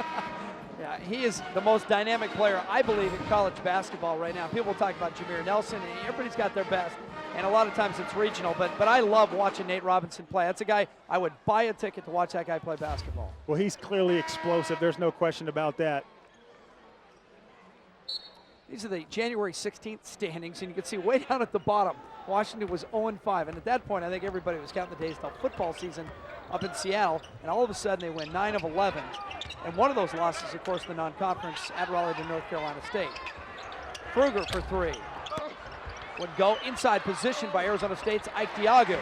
Yeah, he is the most dynamic player, I believe, in college basketball right now. People talk about Jameer Nelson, and everybody's got their best, and a lot of times it's regional, but I love watching Nate Robinson play. That's a guy I would buy a ticket to watch that guy play basketball. Well, he's clearly explosive. There's no question about that. These are the January 16th standings, and you can see way down at the bottom, Washington was 0-5, and at that point, I think everybody was counting the days till football season up in Seattle, and all of a sudden they win 9 of 11. And one of those losses, of course, the non-conference at Raleigh to North Carolina State. Kruger for 3. Would go inside position by Arizona State's Ike Diago.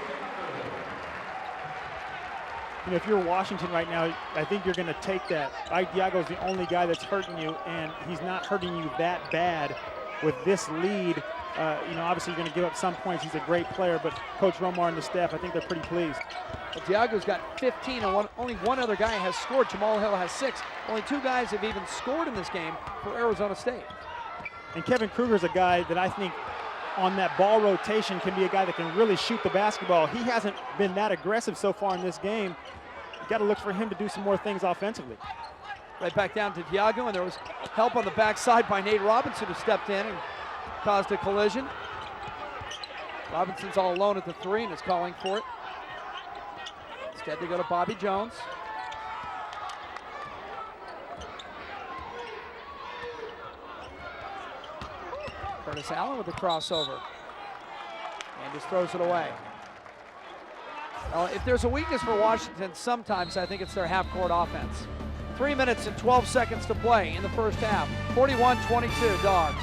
You know, if you're Washington right now, I think you're going to take that. Ike Diago is the only guy that's hurting you, and he's not hurting you that bad with this lead. You know, obviously you're going to give up some points. He's a great player, but Coach Romar and the staff, I think they're pretty pleased. Well, Diago's got 15, and only one other guy has scored. Jamal Hill has 6. Only 2 guys have even scored in this game for Arizona State. And Kevin Kruger's a guy that I think on that ball rotation can be a guy that can really shoot the basketball. He hasn't been that aggressive so far in this game. You got to look for him to do some more things offensively. Right back down to Diago, and there was help on the backside by Nate Robinson, who stepped in and caused a collision. Robinson's all alone at the 3 and is calling for it. Instead they go to Bobby Jones. Curtis Allen with the crossover. And just throws it away. Well, if there's a weakness for Washington, sometimes I think it's their half-court offense. 3 minutes and 12 seconds to play in the first half. 41-22 Dogs.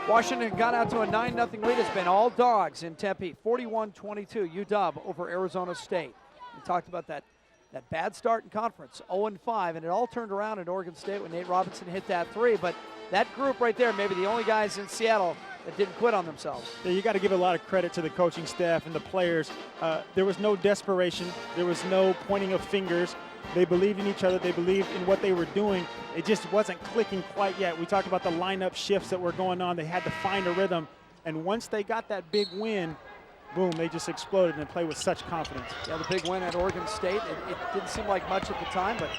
Washington got out to a 9-0 lead. It's been all Dogs in Tempe. 41-22 UW over Arizona State. We talked about that bad start in conference, 0-5, and it all turned around at Oregon State when Nate Robinson hit that 3. But that group right there, maybe the only guys in Seattle that didn't quit on themselves. Yeah, you got to give a lot of credit to the coaching staff and the players. There was no desperation. There was no pointing of fingers. They believed in each other. They believed in what they were doing. It just wasn't clicking quite yet. We talked about the lineup shifts that were going on. They had to find a rhythm. And once they got that big win, boom, they just exploded and played with such confidence. Yeah, the big win at Oregon State. It didn't seem like much at the time, but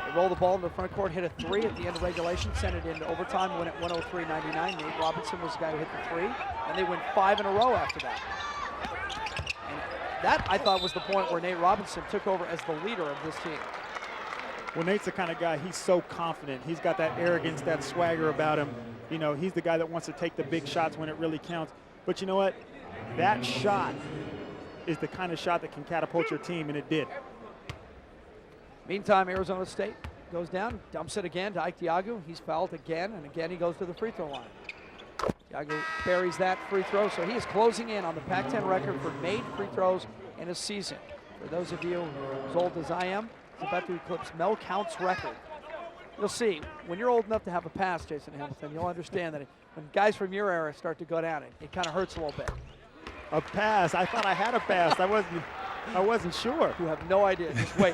they rolled the ball into the front court, hit a 3 at the end of regulation, sent it into overtime, win at 103-99. Nate Robinson was the guy who hit the 3, and they went 5 in a row after that. And that, I thought, was the point where Nate Robinson took over as the leader of this team. Well, Nate's the kind of guy, he's so confident. He's got that arrogance, that swagger about him. You know, he's the guy that wants to take the big shots when it really counts. But you know what? That shot is the kind of shot that can catapult your team, and it did. Meantime, Arizona State goes down, dumps it again to Ike Diago. He's fouled again, and again he goes to the free throw line. Diago buries that free throw, so he is closing in on the Pac-10 record for made free throws in a season. For those of you as old as I am, he's about to eclipse Mel Count's record. You'll see, when you're old enough to have a pass, Jason Hamilton, you'll understand that when guys from your era start to go down, it kind of hurts a little bit. A pass? I thought I had a pass. I wasn't sure. You have no idea. Just wait.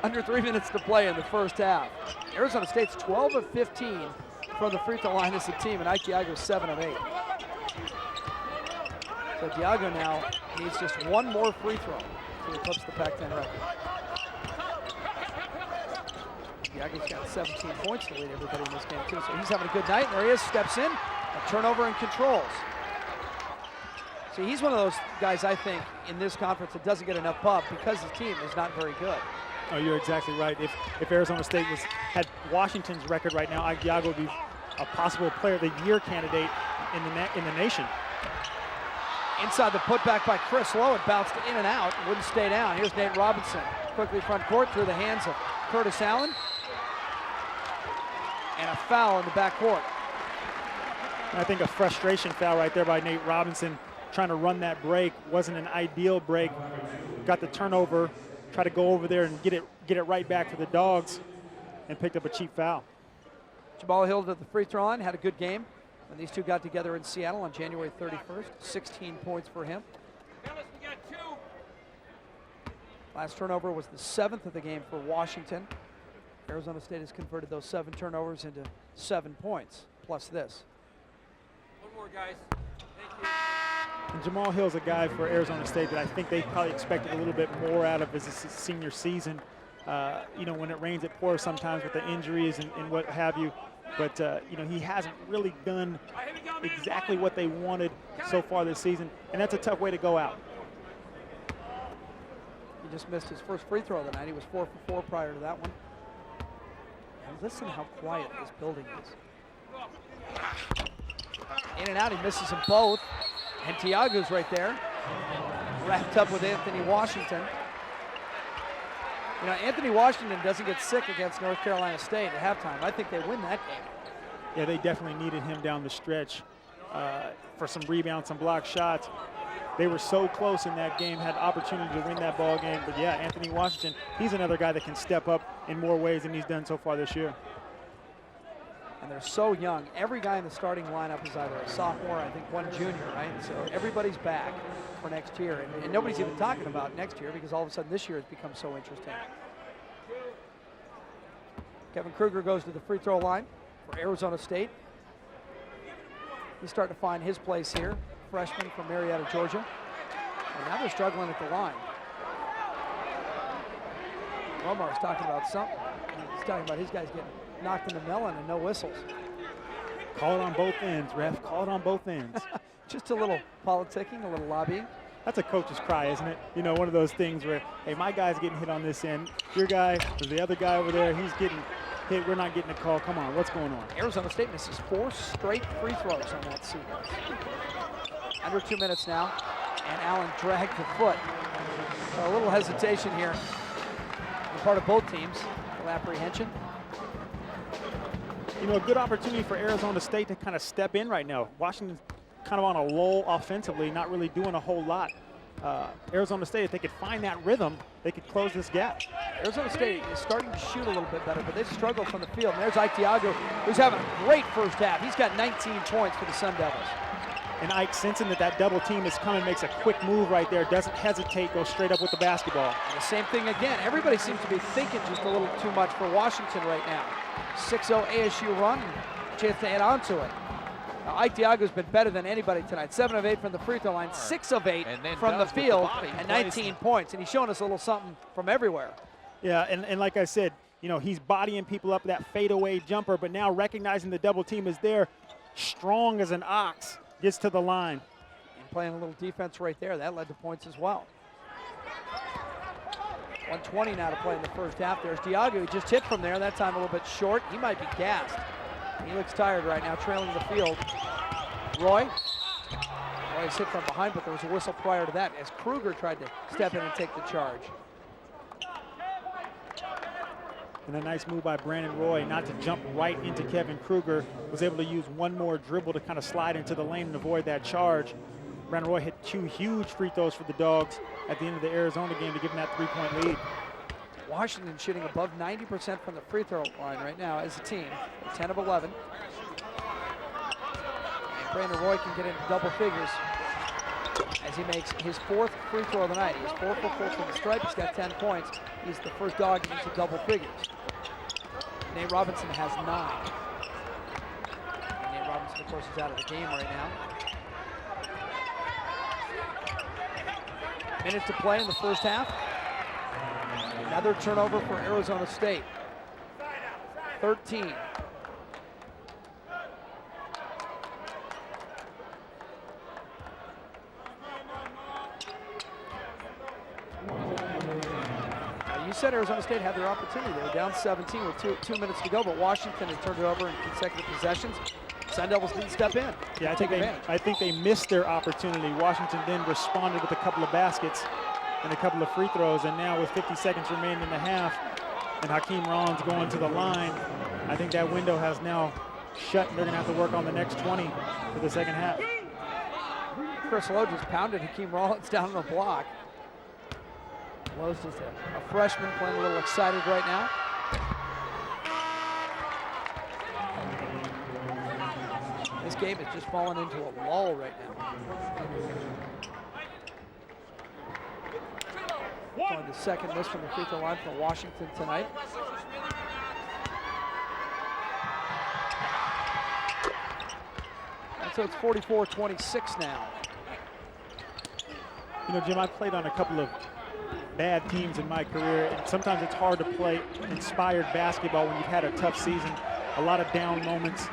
Under 3 minutes to play in the first half. Arizona State's 12 of 15 from the free throw line as a team, and Ike Diago's 7 of 8. So Diago now needs just one more free throw to eclipse the Pac-10 record. Diago's got 17 points to lead everybody in this game too, so he's having a good night. There he is, steps in, a turnover and controls. See, he's one of those guys, I think, in this conference that doesn't get enough pub because his team is not very good. Oh, you're exactly right. If Arizona State had Washington's record right now, Ike Diago would be a possible Player of the Year candidate in the nation. Inside the putback by Chris Lowe, it bounced in and out, wouldn't stay down. Here's Nate Robinson, quickly front court through the hands of Curtis Allen. And a foul in the back court. I think a frustration foul right there by Nate Robinson. Trying to run that break, wasn't an ideal break. Got the turnover, try to go over there and get it right back for the Dogs, and picked up a cheap foul. Jamal Hill at the free throw line, had a good game when these two got together in Seattle on January 31st. 16 points for him. Last turnover was the 7th of the game for Washington. Arizona State has converted those 7 turnovers into 7 points, plus this. One more, guys. Thank you. And Jamal Hill's a guy for Arizona State that I think they probably expected a little bit more out of his senior season. You know, when it rains, it pours sometimes with the injuries and what have you. But, you know, he hasn't really done exactly what they wanted so far this season, and that's a tough way to go out. He just missed his first free throw of the night. He was 4 for 4 prior to that one. And listen how quiet this building is. In and out, he misses them both. And Tiago's right there, wrapped up with Anthony Washington. You know, Anthony Washington doesn't get sick against North Carolina State at halftime. I think they win that game. Yeah, they definitely needed him down the stretch for some rebounds, some block shots. They were so close in that game, had opportunity to win that ball game. But yeah, Anthony Washington, he's another guy that can step up in more ways than he's done so far this year. And they're so young. Every guy in the starting lineup is either a sophomore, I think one junior, right? So everybody's back for next year. And nobody's even talking about next year because all of a sudden this year has become so interesting. Kevin Kruger goes to the free throw line for Arizona State. He's starting to find his place here. Freshman from Marietta, Georgia. And now they're struggling at the line. Romar's talking about something. He's talking about his guys getting knocked in the melon and no whistles. Call it on both ends, ref. Call it on both ends. Just a little politicking, a little lobbying. That's a coach's cry, isn't it? You know, one of those things where, hey, my guy's getting hit on this end. Your guy, or the other guy over there, he's getting hit. We're not getting a call. Come on, what's going on? Arizona State misses 4 straight free throws on that sequence. Under 2 minutes now, and Allen dragged the foot. So a little hesitation here on the part of both teams. A little apprehension. You know, a good opportunity for Arizona State to kind of step in right now. Washington's kind of on a lull offensively, not really doing a whole lot. Arizona State, if they could find that rhythm, they could close this gap. Arizona State is starting to shoot a little bit better, but they've struggled from the field. And there's Ike Tiago, who's having a great first half. He's got 19 points for the Sun Devils. And Ike, sensing that double team is coming, makes a quick move right there, doesn't hesitate, goes straight up with the basketball. And the same thing again. Everybody seems to be thinking just a little too much for Washington right now. 6-0 ASU run, chance to add on to it. Now, Ike Tiago's been better than anybody tonight. 7 of 8 from the free throw line, 6 of 8 from the field, and 19 points. And he's showing us a little something from everywhere. Yeah, and like I said, you know, he's bodying people up that fadeaway jumper, but now recognizing the double team is there, strong as an ox, gets to the line. And playing a little defense right there, that led to points as well. 1:20 now to play in the first half. There's Tiago, he just hit from there, that time a little bit short. He might be gassed. He looks tired right now, trailing the field. Roy's hit from behind, but there was a whistle prior to that as Kruger tried to step in and take the charge. And a nice move by Brandon Roy not to jump right into Kevin Kruger. Was able to use one more dribble to kind of slide into the lane and avoid that charge. Brandon Roy hit 2 huge free throws for the Dogs at the end of the Arizona game to give them that 3-point lead. Washington shooting above 90% from the free throw line right now as a team. 10 of 11. And Brandon Roy can get into double figures as he makes his 4th free throw of the night. He's 4 for 4 from the stripe. He's got 10 points. He's the first Dog into double figures. Nate Robinson has 9. And Nate Robinson, of course, is out of the game right now. Minute to play in the first half. Another turnover for Arizona State. 13. Now, you said Arizona State had their opportunity. They were down 17 with 2 minutes to go, but Washington had turned it over in consecutive possessions. Sun Devils didn't step in. Yeah, I think they missed their opportunity. Washington then responded with a couple of baskets and a couple of free throws, and now with 50 seconds remaining in the half, and Hakeem Rollins going to the line, I think that window has now shut, and they're gonna have to work on the next 20 for the second half. Chris Lowe just pounded Hakeem Rollins down on the block. Lowe's just a freshman playing a little excited right now. This game has just fallen into a lull right now. Only the second miss from the free throw line for Washington tonight. And so it's 44-26 now. You know, Jim, I played on a couple of bad teams in my career, and sometimes it's hard to play inspired basketball when you've had a tough season, a lot of down moments.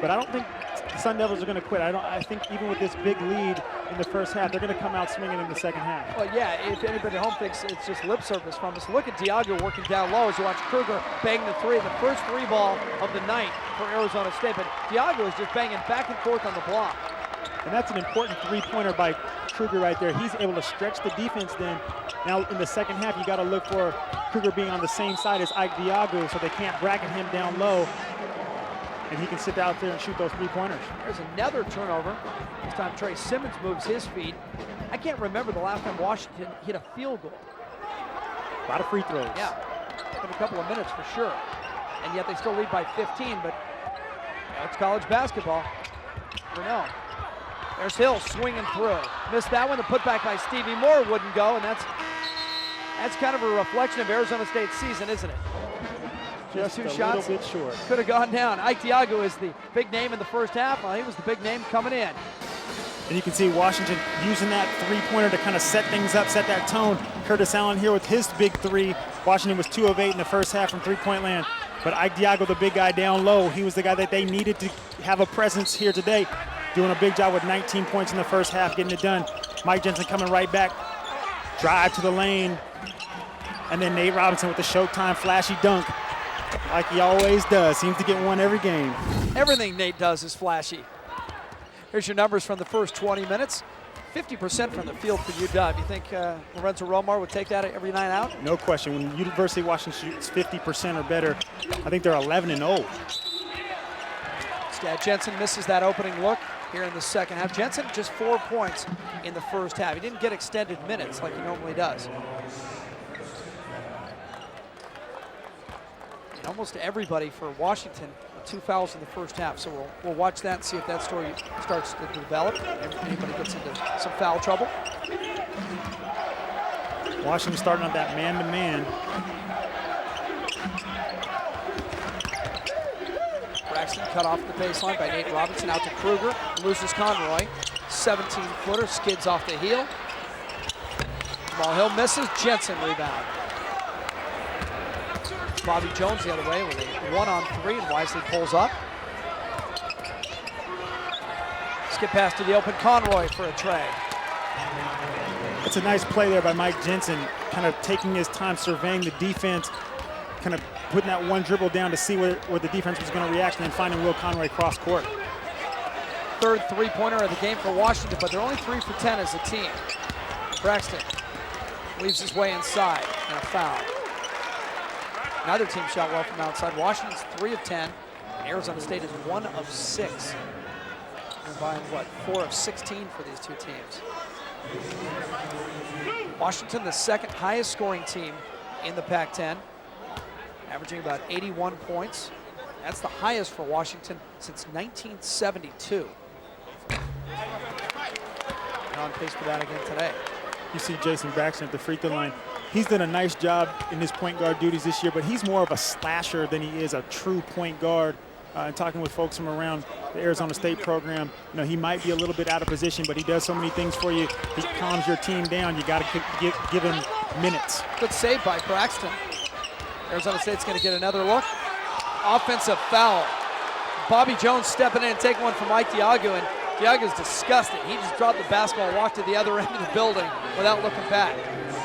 But I don't think the Sun Devils are going to quit. I think even with this big lead in the first half, they're going to come out swinging in the second half. Well, yeah, if anybody at home thinks it's just lip service from us, look at Diago working down low as you watch Kruger bang the three, the first three ball of the night for Arizona State. But Diago is just banging back and forth on the block. And that's an important three-pointer by Kruger right there. He's able to stretch the defense then. Now in the second half, you got to look for Kruger being on the same side as Ike Diago so they can't bracket him down low. And he can sit out there and shoot those three-pointers. There's another turnover. This time Trey Simmons moves his feet. I can't remember the last time Washington hit a field goal. A lot of free throws. Yeah, been a couple of minutes for sure. And yet they still lead by 15, but it's college basketball. We know. There's Hill swinging through. Missed that one. The putback by Stevie Moore wouldn't go, and that's kind of a reflection of Arizona State's season, isn't it? Just two a shots, little bit short. Could have gone down. Ike Diago is the big name in the first half. Well, he was the big name coming in. And you can see Washington using that three-pointer to kind of set things up, set that tone. Curtis Allen here with his big three. Washington was 2 of 8 in the first half from three-point land. But Ike Diago, the big guy down low, he was the guy that they needed to have a presence here today. Doing a big job with 19 points in the first half, getting it done. Mike Jensen coming right back. Drive to the lane. And then Nate Robinson with the Showtime flashy dunk. Like he always does. Seems to get one every game. Everything Nate does is flashy. Here's your numbers from the first 20 minutes. 50% from the field for UW. You think Lorenzo Romar would take that every night out? No question. When University of Washington shoots 50% or better, I think they're 11-0. Jensen misses that opening look here in the second half. Jensen just 4 points in the first half. He didn't get extended minutes like he normally does. And almost everybody for Washington, 2 fouls in the first half. So we'll watch that and see if that story starts to develop. If anybody gets into some foul trouble. Washington starting on that man-to-man. Braxton cut off the baseline by Nate Robinson, out to Kruger, loses Conroy. 17-footer, skids off the heel. Jamal Hill misses, Jensen rebound. Bobby Jones the other way with a 1-on-3 and wisely pulls up. Skip pass to the open Conroy for a tray. It's a nice play there by Mike Jensen, kind of taking his time surveying the defense, kind of putting that one dribble down to see where the defense was going to react, and then finding Will Conroy cross court. Third three-pointer of the game for Washington, but they're only 3 for 10 as a team. Braxton weaves his way inside and a foul. Neither team shot well from outside. Washington's 3 of 10. And Arizona State is 1 of 6. Combined, what, 4 of 16 for these two teams. Washington, the second highest scoring team in the Pac-10, averaging about 81 points. That's the highest for Washington since 1972. And on pace for that again today. You see Jason Braxton at the free throw line. He's done a nice job in his point guard duties this year, but he's more of a slasher than he is a true point guard. And talking with folks from around the Arizona State program, you know, he might be a little bit out of position, but he does so many things for you. He calms your team down. You got to give him minutes. Good save by Braxton. Arizona State's going to get another look. Offensive foul. Bobby Jones stepping in and taking one from Ike Diago, and Diago's disgusted. He just dropped the basketball, walked to the other end of the building without looking back.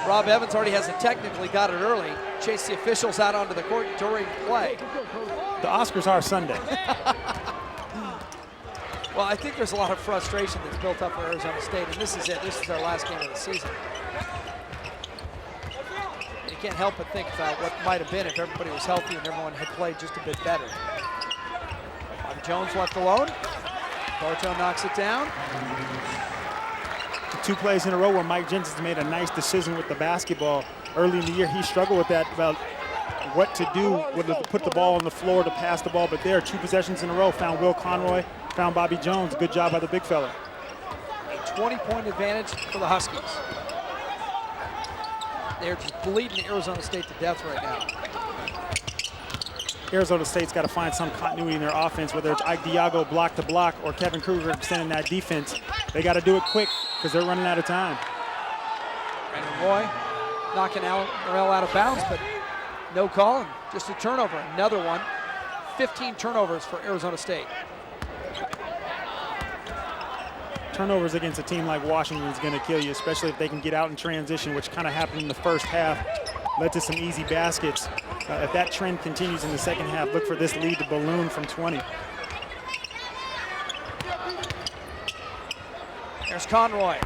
Rob Evans already has it technically, got it early. Chased the officials out onto the court during play. The Oscars are Sunday. Well, I think there's a lot of frustration that's built up for Arizona State, and this is it. This is their last game of the season. You can't help but think about what might have been if everybody was healthy and everyone had played just a bit better. Bobby Jones left alone. Bartow knocks it down. 2 plays in a row where Mike Jensen's made a nice decision with the basketball. Early in the year, he struggled with that, about what to do, whether to put the ball on the floor to pass the ball, but there, 2 possessions in a row, found Will Conroy, found Bobby Jones. Good job by the big fella. A 20-point advantage for the Huskies. They're just bleeding Arizona State to death right now. Arizona State's got to find some continuity in their offense, whether it's Ike Diago block to block or Kevin Kruger extending that defense. They got to do it quick because they're running out of time. Roy knocking Norrell out of bounds, but no call, and just a turnover. Another one. 15 turnovers for Arizona State. Turnovers against a team like Washington is going to kill you, especially if they can get out in transition, which kind of happened in the first half. Led to some easy baskets. If that trend continues in the second half, look for this lead to balloon from 20. There's Conroy.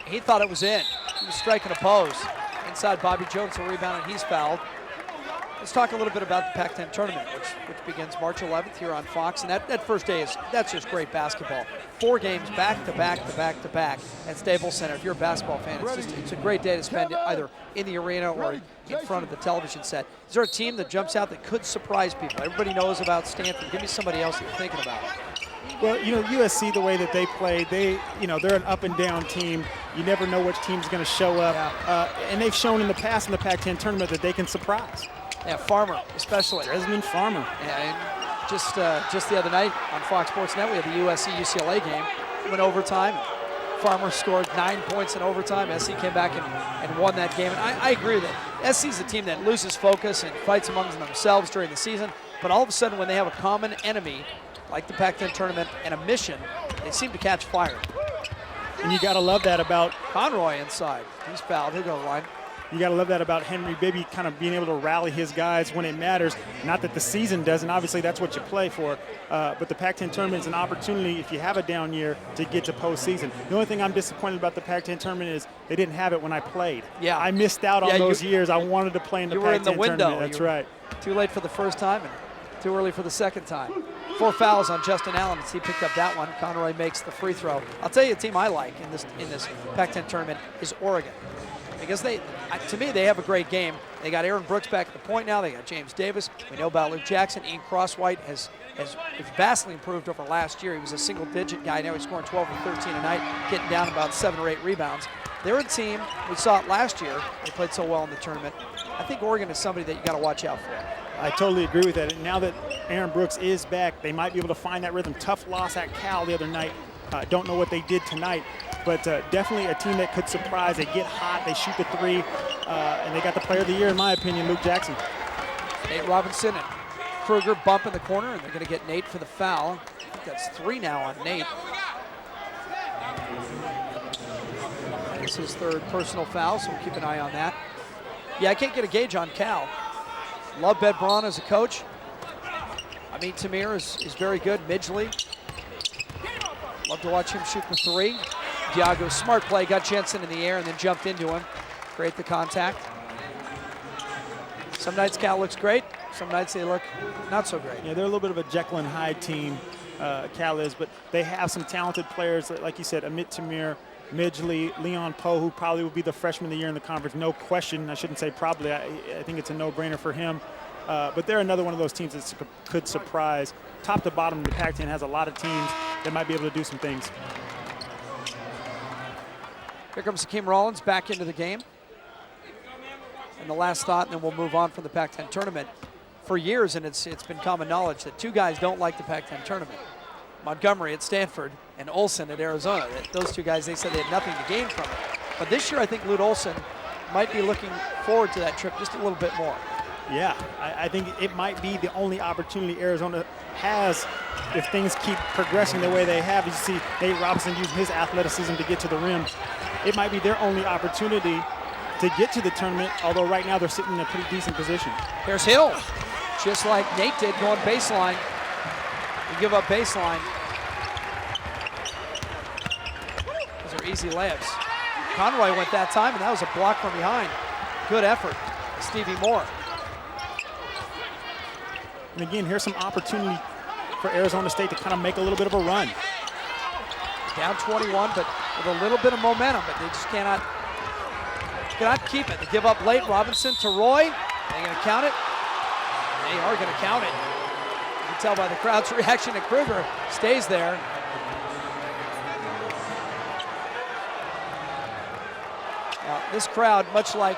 He thought it was in. He was striking a pose. Inside, Bobby Jones will rebound, and he's fouled. Let's talk a little bit about the Pac-10 tournament, which begins March 11th here on Fox. And that first day that's just great basketball. 4 games back to back to back to back at Staples Center. If you're a basketball fan, it's a great day to spend either in the arena or in front of the television set. Is there a team that jumps out that could surprise people? Everybody knows about Stanford. Give me somebody else that you're thinking about. Well, you know, USC, the way that they play, they're an up and down team. You never know which team's going to show up. Yeah. And they've shown in the past in the Pac-10 tournament that they can surprise. Yeah, Farmer especially. Desmond Farmer. Yeah, and just the other night on Fox Sports Net, we had the USC-UCLA game. Went overtime. Farmer scored 9 points in overtime. SC came back and won that game. And I agree that SC's a team that loses focus and fights amongst themselves during the season. But all of a sudden, when they have a common enemy, like the Pac-10 tournament, and a mission, they seem to catch fire. And you got to love that about Conroy inside. He's fouled. He'll go to the line. You got to love that about Henry Bibby, kind of being able to rally his guys when it matters. Not that the season doesn't. Obviously, that's what you play for. But the Pac-10 tournament is an opportunity, if you have a down year, to get to postseason. The only thing I'm disappointed about the Pac-10 tournament is they didn't have it when I played. Yeah. I missed out on those years. I wanted to play in the Pac-10 tournament. That's right. Too late for the first time and too early for the second time. 4 fouls on Justin Allen as he picked up that one. Conroy makes the free throw. I'll tell you a team I like in this Pac-10 tournament is Oregon. Because to me, they have a great game. They got Aaron Brooks back at the point now. They got James Davis. We know about Luke Jackson. Ian Crosswhite has vastly improved over last year. He was a single-digit guy. Now he's scoring 12 or 13 a night, getting down about 7 or 8 rebounds. They're a team, we saw it last year. They played so well in the tournament. I think Oregon is somebody that you got to watch out for. I totally agree with that. And now that Aaron Brooks is back, they might be able to find that rhythm. Tough loss at Cal the other night. Don't know what they did tonight. But definitely a team that could surprise. They get hot, they shoot the 3, and they got the player of the year, in my opinion, Luke Jackson. Nate Robinson and Kruger bump in the corner, and they're going to get Nate for the foul. I think that's 3 now on Nate. It's his 3rd personal foul, so we'll keep an eye on that. Yeah, I can't get a gauge on Cal. Love Bed Braun as a coach. Amit Tamir is very good. Midgley. Love to watch him shoot the 3. Diago, smart play, got Jensen in the air and then jumped into him. Create the contact. Some nights Cal looks great. Some nights they look not so great. Yeah, they're a little bit of a Jekyll and Hyde team, Cal is, but they have some talented players, like you said, Amit Tamir, Midgley, Leon Poe, who probably will be the freshman of the year in the conference, no question. I shouldn't say probably. I think it's a no-brainer for him. But they're another one of those teams that could surprise. Top to bottom, the Pac-10 has a lot of teams that might be able to do some things. Here comes Hakeem Rollins back into the game. And the last thought, and then we'll move on from the Pac-10 tournament. For years, and it's been common knowledge that 2 guys don't like the Pac-10 tournament. Montgomery at Stanford and Olsen at Arizona. Those 2 guys, they said they had nothing to gain from it. But this year, I think Lute Olsen might be looking forward to that trip just a little bit more. Yeah, I think it might be the only opportunity Arizona has if things keep progressing the way they have. You see Nate Robinson using his athleticism to get to the rim. It might be their only opportunity to get to the tournament, although right now they're sitting in a pretty decent position. Here's Hill, just like Nate did, going baseline. You give up baseline. Those are easy layups. Conroy went that time, and that was a block from behind. Good effort, Stevie Moore. And again, here's some opportunity for Arizona State to kind of make a little bit of a run. Down 21, but with a little bit of momentum, but they just cannot keep it. They give up late. Robinson to Roy. Are they going to count it? They are going to count it. You can tell by the crowd's reaction that Kruger stays there. Now, this crowd, much like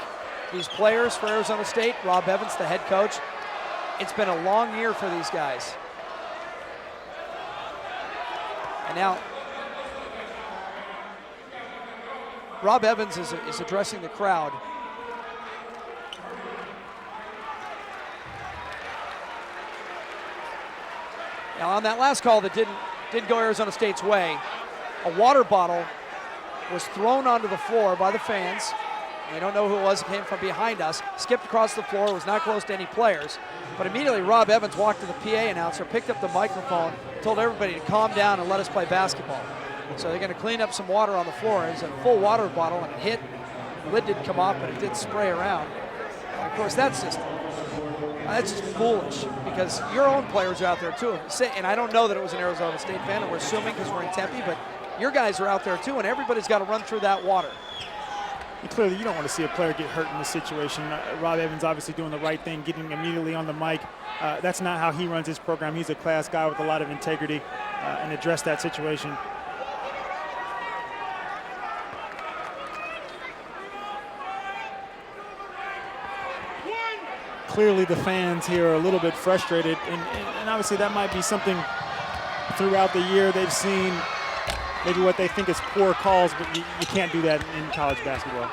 these players for Arizona State, Rob Evans, the head coach, it's been a long year for these guys. And now, Rob Evans is addressing the crowd. Now on that last call that didn't go Arizona State's way, a water bottle was thrown onto the floor by the fans. We don't know who it was. It came from behind us, skipped across the floor, was not close to any players. But immediately Rob Evans walked to the PA announcer, picked up the microphone, told everybody to calm down and let us play basketball. So they're going to clean up some water on the floor. It's a full water bottle, and it hit. The lid didn't come off, but it did spray around. And of course, that's just foolish, because your own players are out there too. And I don't know that it was an Arizona State fan, and we're assuming because we're in Tempe, but your guys are out there too, and everybody's got to run through that water. And clearly, you don't want to see a player get hurt in this situation. Rob Evans obviously doing the right thing, getting immediately on the mic. That's not how he runs his program. He's a class guy with a lot of integrity, and addressed that situation. Clearly, the fans here are a little bit frustrated, and obviously that might be something throughout the year they've seen. Maybe what they think is poor calls, but you can't do that in college basketball.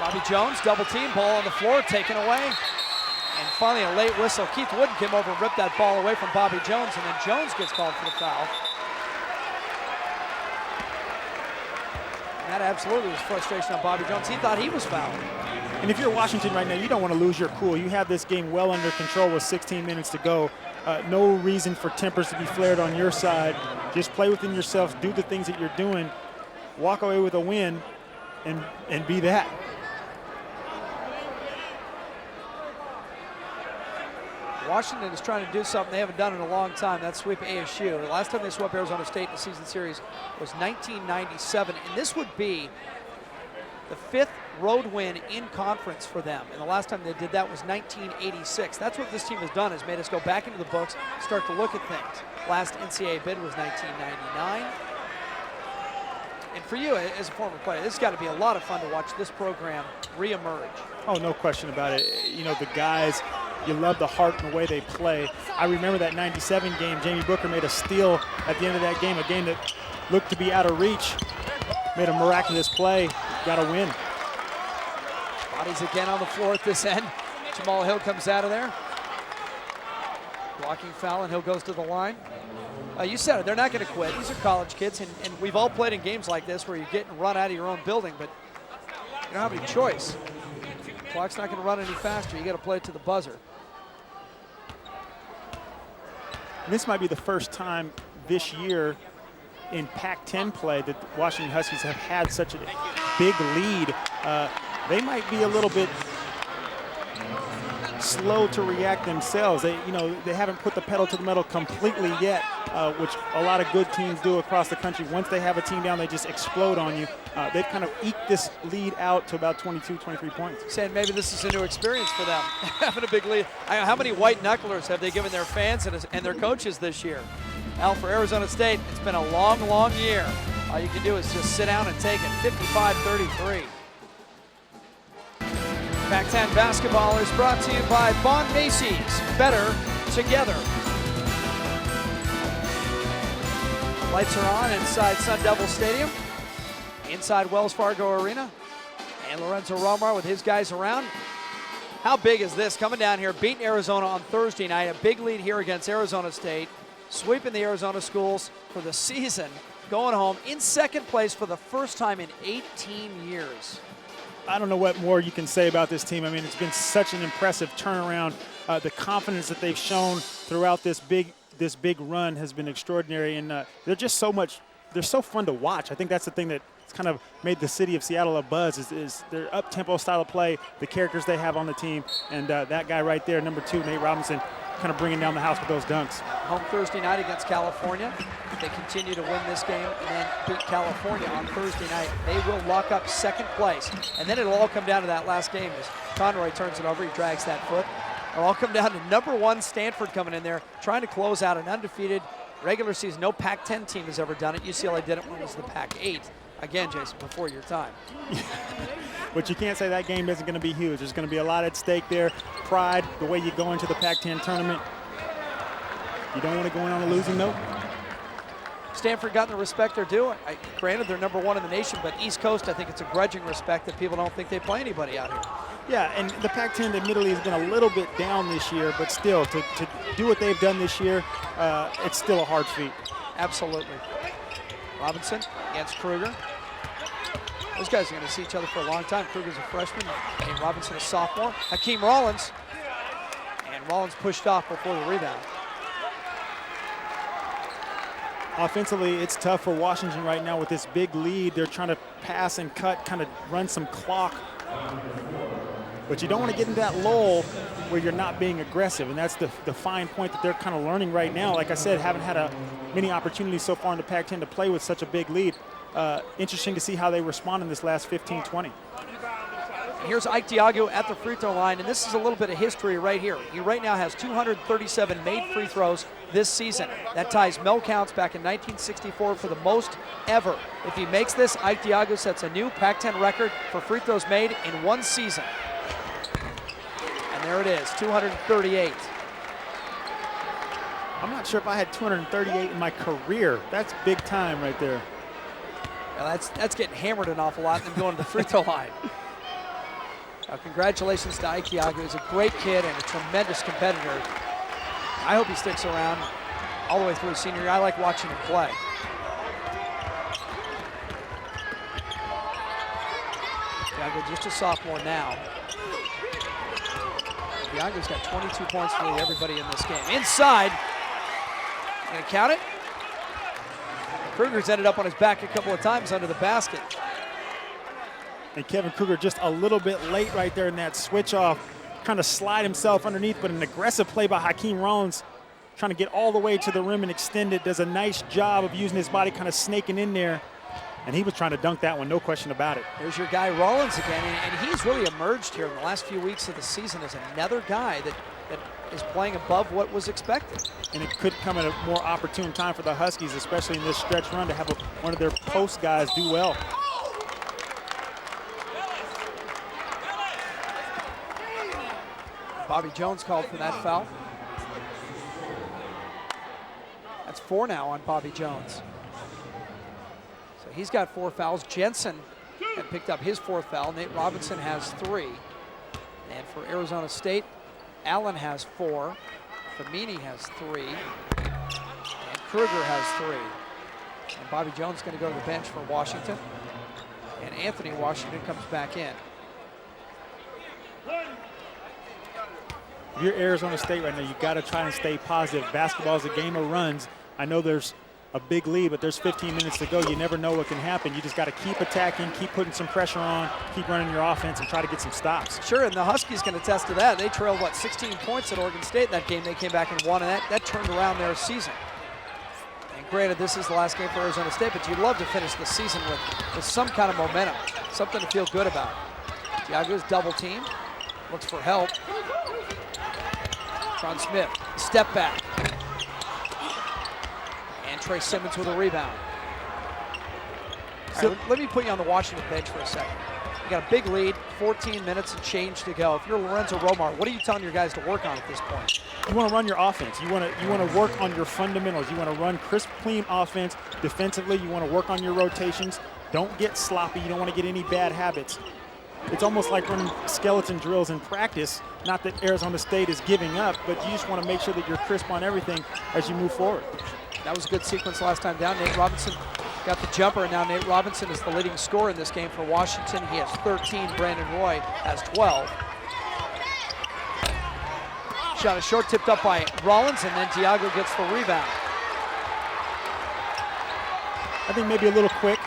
Bobby Jones, double team, ball on the floor, taken away. And finally a late whistle. Keith Wooden came over and ripped that ball away from Bobby Jones, and then Jones gets called for the foul. And that absolutely was frustration on Bobby Jones. He thought he was fouled. And if you're Washington right now, you don't want to lose your cool. You have this game well under control with 16 minutes to go. No reason for tempers to be flared on your side. Just play within yourself, do the things that you're doing, walk away with a win, and be that. Washington is trying to do something they haven't done in a long time. That's sweep ASU. The last time they swept Arizona State in the season series was 1997, and this would be the 5th road win in conference for them. And the last time they did that was 1986. That's what this team has done, is made us go back into the books, start to look at things. Last NCAA bid was 1999. And for you as a former player, this has got to be a lot of fun to watch this program reemerge. Oh, no question about it. You know, the guys, you love the heart and the way they play. I remember that 97 game. Jamie Booker made a steal at the end of that game, a game that looked to be out of reach. Made a miraculous play, got a win. Bodies again on the floor at this end. Jamal Hill comes out of there. Blocking foul, and Hill goes to the line. You said it, they're not going to quit. These are college kids, and we've all played in games like this where you're getting run out of your own building, but you don't have any choice. The clock's not going to run any faster. You got to play it to the buzzer. This might be the first time this year in Pac-10 play that the Washington Huskies have had such a big lead. They might be a little bit slow to react themselves. They haven't put the pedal to the metal completely yet, which a lot of good teams do across the country. Once they have a team down, they just explode on you. They've kind of eked this lead out to about 22, 23 points. Saying maybe this is a new experience for them, having a big lead. How many white knucklers have they given their fans and their coaches this year? Al, for Arizona State, it's been a long, long year. All you can do is just sit down and take it. 55-33. Pac-10 basketball is brought to you by Bond Macy's. Better together. Lights are on inside Sun Devil Stadium, inside Wells Fargo Arena, and Lorenzo Romar with his guys around. How big is this? Coming down here, beating Arizona on Thursday night, a big lead here against Arizona State, sweeping the Arizona schools for the season, going home in second place for the first time in 18 years. I don't know what more you can say about this team. I mean, it's been such an impressive turnaround. The confidence that they've shown throughout this big run has been extraordinary, and they're just they're so fun to watch. I think that's the thing that's kind of made the city of Seattle a buzz is their up-tempo style of play, the characters they have on the team, and that guy right there, number 2, Nate Robinson, kind of bringing down the house with those dunks. Home Thursday night against California. If they continue to win this game and then beat California on Thursday night, they will lock up second place. And then it'll all come down to that last game as Conroy turns it over, he drags that foot. It'll all come down to number 1 Stanford coming in there, trying to close out an undefeated regular season. No Pac-10 team has ever done it. UCLA did it when it was the Pac-8. Again, Jason, before your time. But you can't say that game isn't going to be huge. There's going to be a lot at stake there. Pride, the way you go into the Pac-10 tournament. You don't want to go in on a losing note. Stanford gotten the respect they're due. Granted, they're #1 in the nation, but East Coast, I think it's a grudging respect that people don't think they play anybody out here. Yeah, and the Pac-10 admittedly has been a little bit down this year, but still, to do what they've done this year, it's still a hard feat. Absolutely. Robinson against Kruger. Those guys are going to see each other for a long time. Kruger's a freshman, and Robinson a sophomore. Hakeem Rollins, and Rollins pushed off before the rebound. Offensively, it's tough for Washington right now with this big lead. They're trying to pass and cut, kind of run some clock. But you don't want to get into that lull where you're not being aggressive, and that's the fine point that they're kind of learning right now. Like I said, haven't had many opportunities so far in the Pac-10 to play with such a big lead. Interesting to see how they respond in this last 15-20. Here's Ike Diago at the free throw line, and this is a little bit of history right here. He right now has 237 made free throws this season. That ties Mel Counts back in 1964 for the most ever. If he makes this, Ike Diago sets a new Pac-10 record for free throws made in one season. And there it is, 238. I'm not sure if I had 238 in my career. That's big time right there. Now that's getting hammered an awful lot and then going to the free throw line. Congratulations to Ike Diago. He's a great kid and a tremendous competitor. I hope he sticks around all the way through his senior year. I like watching him play. Diago just a sophomore now. Diago's got 22 points for everybody in this game. Inside, gonna count it. Kruger's ended up on his back a couple of times under the basket. And Kevin Kruger just a little bit late right there in that switch off, trying to slide himself underneath, but an aggressive play by Hakeem Rollins, trying to get all the way to the rim and extend it. Does a nice job of using his body, kind of snaking in there. And he was trying to dunk that one, no question about it. There's your guy Rollins again, and he's really emerged here in the last few weeks of the season as another guy that is playing above what was expected. And it could come at a more opportune time for the Huskies, especially in this stretch run, to have one of their post guys do well. Bobby Jones called for that foul. That's 4 now on Bobby Jones. So he's got 4 fouls. Jensen had picked up his 4th foul. Nate Robinson has 3. And for Arizona State, Allen has 4. Famini has 3. And Kruger has 3. And Bobby Jones is going to go to the bench for Washington. And Anthony Washington comes back in. If you're Arizona State right now, you got to try and stay positive. Basketball is a game of runs. I know there's a big lead, but there's 15 minutes to go. You never know what can happen. You just got to keep attacking, keep putting some pressure on, keep running your offense, and try to get some stops. Sure, and the Huskies can attest to that. They trailed, 16 points at Oregon State in that game. They came back and won, and that turned around their season. And granted, this is the last game for Arizona State, but you'd love to finish the season with some kind of momentum, something to feel good about. Diago's double team, looks for help. Tron Smith, step back. And Trey Simmons with a rebound. All right, let me put you on the Washington bench for a second. You got a big lead, 14 minutes and change to go. If you're Lorenzo Romar, what are you telling your guys to work on at this point? You want to run your offense. You want to work on your fundamentals. You want to run crisp, clean offense. Defensively, you want to work on your rotations. Don't get sloppy. You don't want to get any bad habits. It's almost like running skeleton drills in practice. Not that Arizona State is giving up, but you just want to make sure that you're crisp on everything as you move forward. That was a good sequence last time down. Nate Robinson got the jumper, and now Nate Robinson is the leading scorer in this game for Washington. He has 13. Brandon Roy has 12. Shot a short, tipped up by Rollins, and then Diago gets the rebound. I think maybe a little quick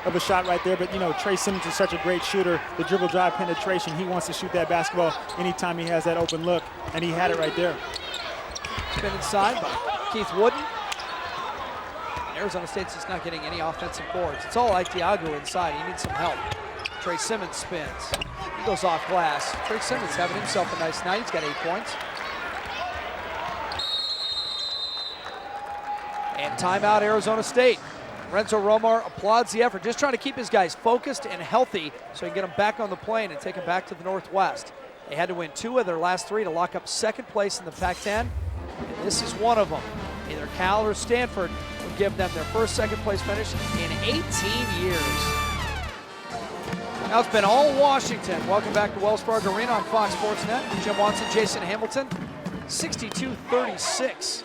of a shot right there, but Trey Simmons is such a great shooter. The dribble drive penetration, he wants to shoot that basketball anytime he has that open look, and he had it right there. Spin inside by Keith Wooden. Arizona State's just not getting any offensive boards. It's all like Diago inside. He needs some help. Trey Simmons spins. He goes off glass. Trey Simmons having himself a nice night. He's got 8 points. And timeout, Arizona State. Lorenzo Romar applauds the effort, just trying to keep his guys focused and healthy so he can get them back on the plane and take them back to the Northwest. They had to win 2 of their last 3 to lock up 2nd place in the Pac-10, and this is one of them. Either Cal or Stanford will give them their first second-place finish in 18 years. Now it's been all Washington. Welcome back to Wells Fargo Arena on Fox Sports Net. Jim Watson, Jason Hamilton, 62-36.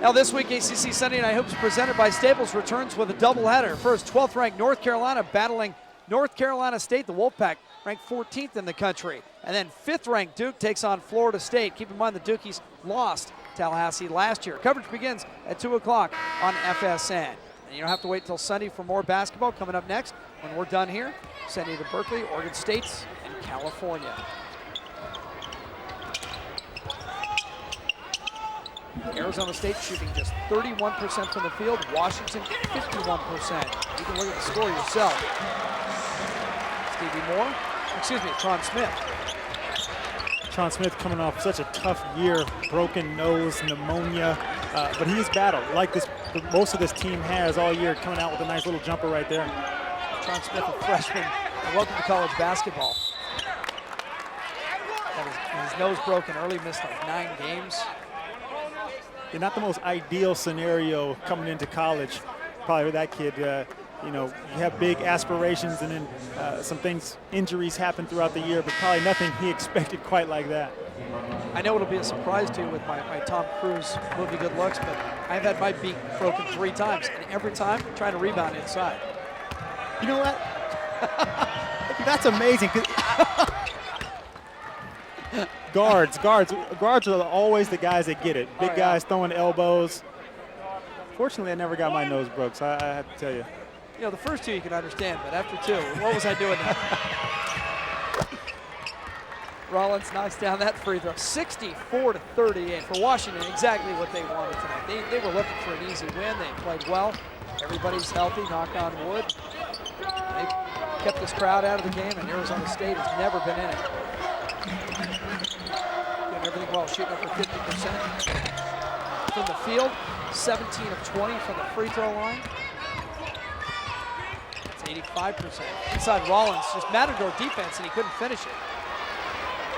Now this week, ACC Sunday Night Hoops presented by Staples returns with a doubleheader. First, 12th-ranked North Carolina battling North Carolina State, the Wolfpack, ranked 14th in the country. And then 5th-ranked Duke takes on Florida State. Keep in mind the Dukies lost Tallahassee last year. Coverage begins at 2 o'clock on FSN. And you don't have to wait till Sunday for more basketball. Coming up next, when we're done here, sending you to Berkeley, Oregon State, and California. Arizona State shooting just 31% from the field. Washington, 51%. You can look at the score yourself. Stevie Moore, excuse me, Tron Smith. Tron Smith coming off such a tough year, broken nose, pneumonia, but he's battled like most of this team has all year, coming out with a nice little jumper right there. Tron Smith, a freshman. Welcome to college basketball. Had his nose broken early, missed like 9 games. Yeah, not the most ideal scenario coming into college. Probably with that kid, you know, you have big aspirations, and then some injuries happen throughout the year, but probably nothing he expected quite like that. I know it'll be a surprise to you with my Tom Cruise movie Good Looks, but I've had my beak broken 3 times, and every time trying to rebound inside. You know what? That's amazing. Guards are always the guys that get it. Big guys throwing elbows. Fortunately, I never got my nose broke, so I have to tell you. You know, the first 2 you can understand, but after 2, what was I doing now? Rollins knocks down that free throw. 64-38 for Washington, exactly what they wanted tonight. They were looking for an easy win. They played well. Everybody's healthy, knock on wood. They kept this crowd out of the game, and Arizona State has never been in it. Doing everything well, shooting over 50% from the field, 17 of 20 from the free throw line. It's 85%. Inside Rollins, just Matador defense, and he couldn't finish it.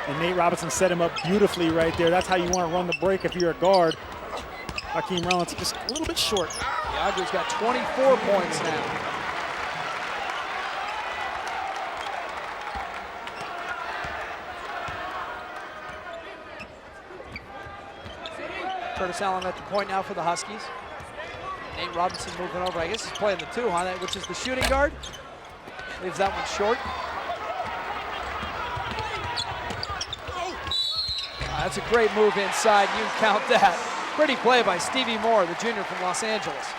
And Nate Robinson set him up beautifully right there. That's how you want to run the break if you're a guard. Hakeem Rollins just a little bit short. Yagu's got 24 points now. Curtis Allen at the point now for the Huskies. Nate Robinson moving over. I guess he's playing the 2, huh? Which is the shooting guard. Leaves that one short. That's a great move inside. You can count that. Pretty play by Stevie Moore, the junior from Los Angeles.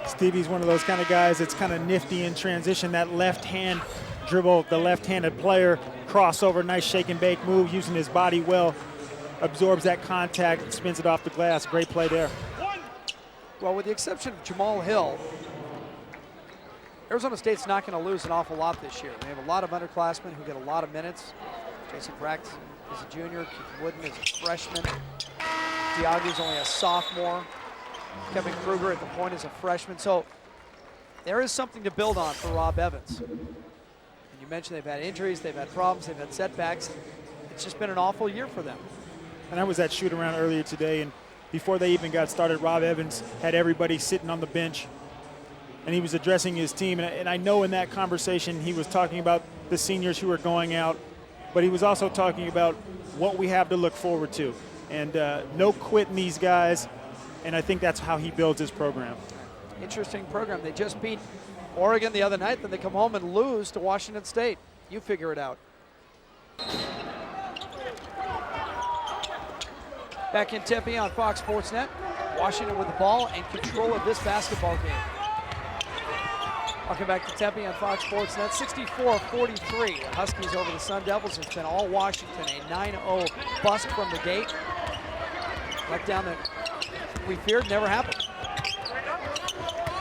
Stevie's one of those kind of guys that's kind of nifty in transition. That left hand dribble, the left-handed player, crossover, nice shake and bake move, using his body well, absorbs that contact and spins it off the glass. Great play there. Well, with the exception of Jamal Hill, Arizona State's not going to lose an awful lot this year. They have a lot of underclassmen who get a lot of minutes. Jason Braxton is a junior. Keith Wooden is a freshman. Diagu's only a sophomore. Kevin Kruger at the point is a freshman. So there is something to build on for Rob Evans. And you mentioned they've had injuries, they've had problems, they've had setbacks. It's just been an awful year for them. And I was at shoot around earlier today, and before they even got started, Rob Evans had everybody sitting on the bench, and he was addressing his team. And I know in that conversation he was talking about the seniors who are going out, but he was also talking about what we have to look forward to. And no quitting these guys, and I think that's how he builds his program. Interesting program. They just beat Oregon the other night, then they come home and lose to Washington State. You figure it out. Back in Tempe on Fox Sports Net. Washington with the ball and control of this basketball game. Welcome back to Tempe on Fox Sports Net. 64-43. The Huskies over the Sun Devils. It's been all Washington. A 9-0 bust from the gate. Let down that we feared never happened.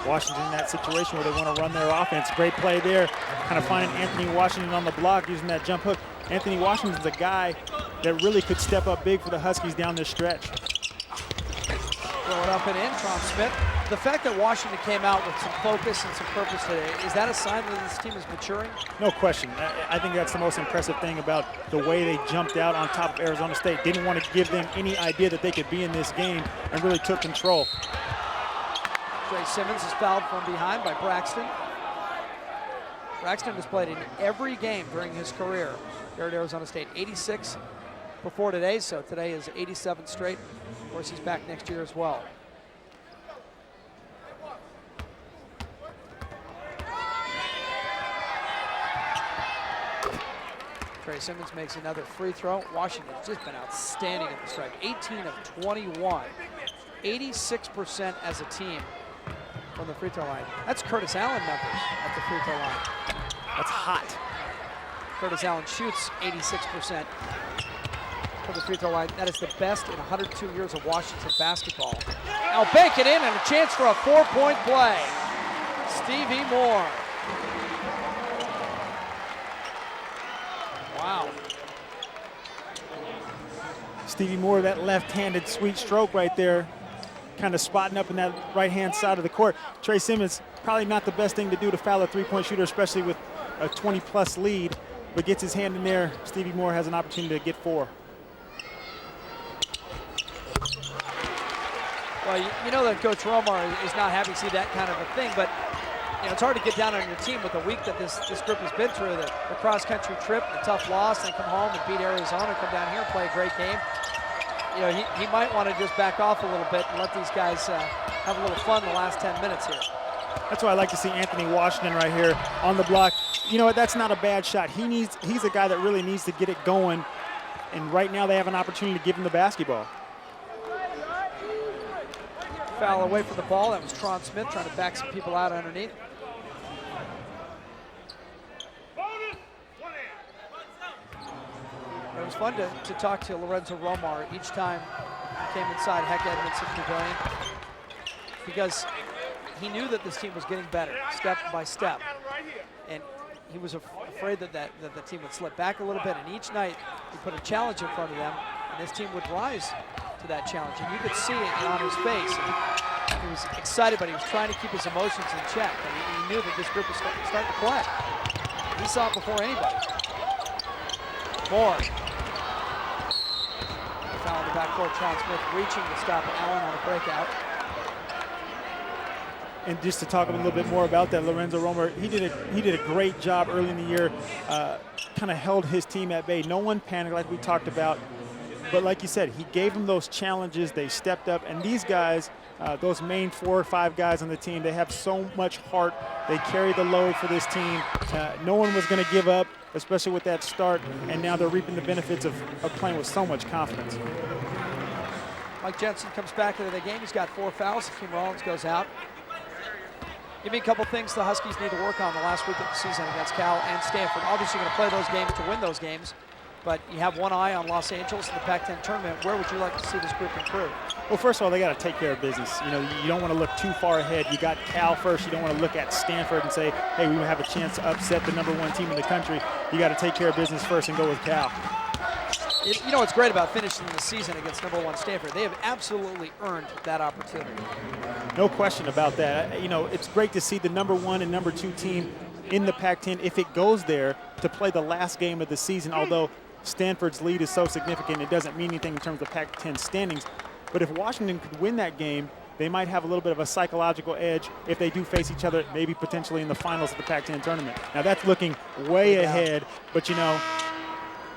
Washington in that situation where they want to run their offense. Great play there. Kind of finding Anthony Washington on the block using that jump hook. Anthony Washington's a guy that really could step up big for the Huskies down this stretch. Throw it up and in. Tron Smith The fact that Washington came out with some focus and some purpose today, is that a sign that this team is maturing? No question. I think that's the most impressive thing about the way they jumped out on top of Arizona State. Didn't want to give them any idea that they could be in this game and really took control. Trey Simmons is fouled from behind by Braxton. Braxton has played in every game during his career here at Arizona State. 86 before today, so today is 87 straight. Of course, he's back next year as well. Trey Simmons makes another free throw. Washington's just been outstanding at the stripe. 18 of 21. 86% as a team from the free throw line. That's Curtis Allen numbers at the free throw line. That's hot. Curtis Allen shoots 86% from the free throw line. That is the best in 102 years of Washington basketball. Now bank it in and a chance for a 4-point play. Stevie Moore. Wow. Stevie Moore, that left-handed sweet stroke right there, kind of spotting up in that right-hand side of the court. Trey Simmons, probably not the best thing to do to foul a three-point shooter, especially with a 20-plus lead, but gets his hand in there. Stevie Moore has an opportunity to get 4. Well, you know that Coach Romar is not happy to see that kind of a thing, but you know, it's hard to get down on your team with the week that this group has been through, the cross-country trip, the tough loss, and come home and beat Arizona, come down here and play a great game. You know, he might want to just back off a little bit and let these guys have a little fun the last 10 minutes here. That's why I like to see Anthony Washington right here on the block. You know what, that's not a bad shot. He's a guy that really needs to get it going, and right now they have an opportunity to give him the basketball. Foul away from the ball. That was Tron Smith trying to back some people out underneath. It was fun to talk to Lorenzo Romar each time he came inside Heck Edmondson Pavilion, because he knew that this team was getting better step by step, and he was afraid that the team would slip back a little bit, and each night he put a challenge in front of them, and this team would rise to that challenge, and you could see it on his face. He was excited, but he was trying to keep his emotions in check, and he knew that this group was starting to play. He saw it before anybody. Moore. Foul in the backcourt. Tron Smith reaching to stop Allen on a breakout. And just to talk a little bit more about that, Lorenzo Romar, he did a great job early in the year, kind of held his team at bay. No one panicked like we talked about, but like you said, he gave them those challenges. They stepped up, and these guys, those main 4 or 5 guys on the team, they have so much heart. They carry the load for this team. No one was going to give up, especially with that start, and now they're reaping the benefits of playing with so much confidence. Mike Jensen comes back into the game. He's got 4 fouls. Hakeem Rollins goes out. Give me a couple things the Huskies need to work on the last week of the season against Cal and Stanford. Obviously, you're going to play those games to win those games, but you have one eye on Los Angeles in the Pac-10 tournament. Where would you like to see this group improve? Well, first of all, they got to take care of business. You know, you don't want to look too far ahead. You got Cal first. You don't want to look at Stanford and say, hey, we have a chance to upset the #1 team in the country. You got to take care of business first and go with Cal. You know what's great about finishing the season against #1 Stanford? They have absolutely earned that opportunity. No question about that. You know, it's great to see the #1 and #2 team in the Pac-10, if it goes there, to play the last game of the season, although Stanford's lead is so significant, it doesn't mean anything in terms of Pac-10 standings. But if Washington could win that game, they might have a little bit of a psychological edge if they do face each other, maybe potentially in the finals of the Pac-10 tournament. Now, that's looking way ahead, but, you know,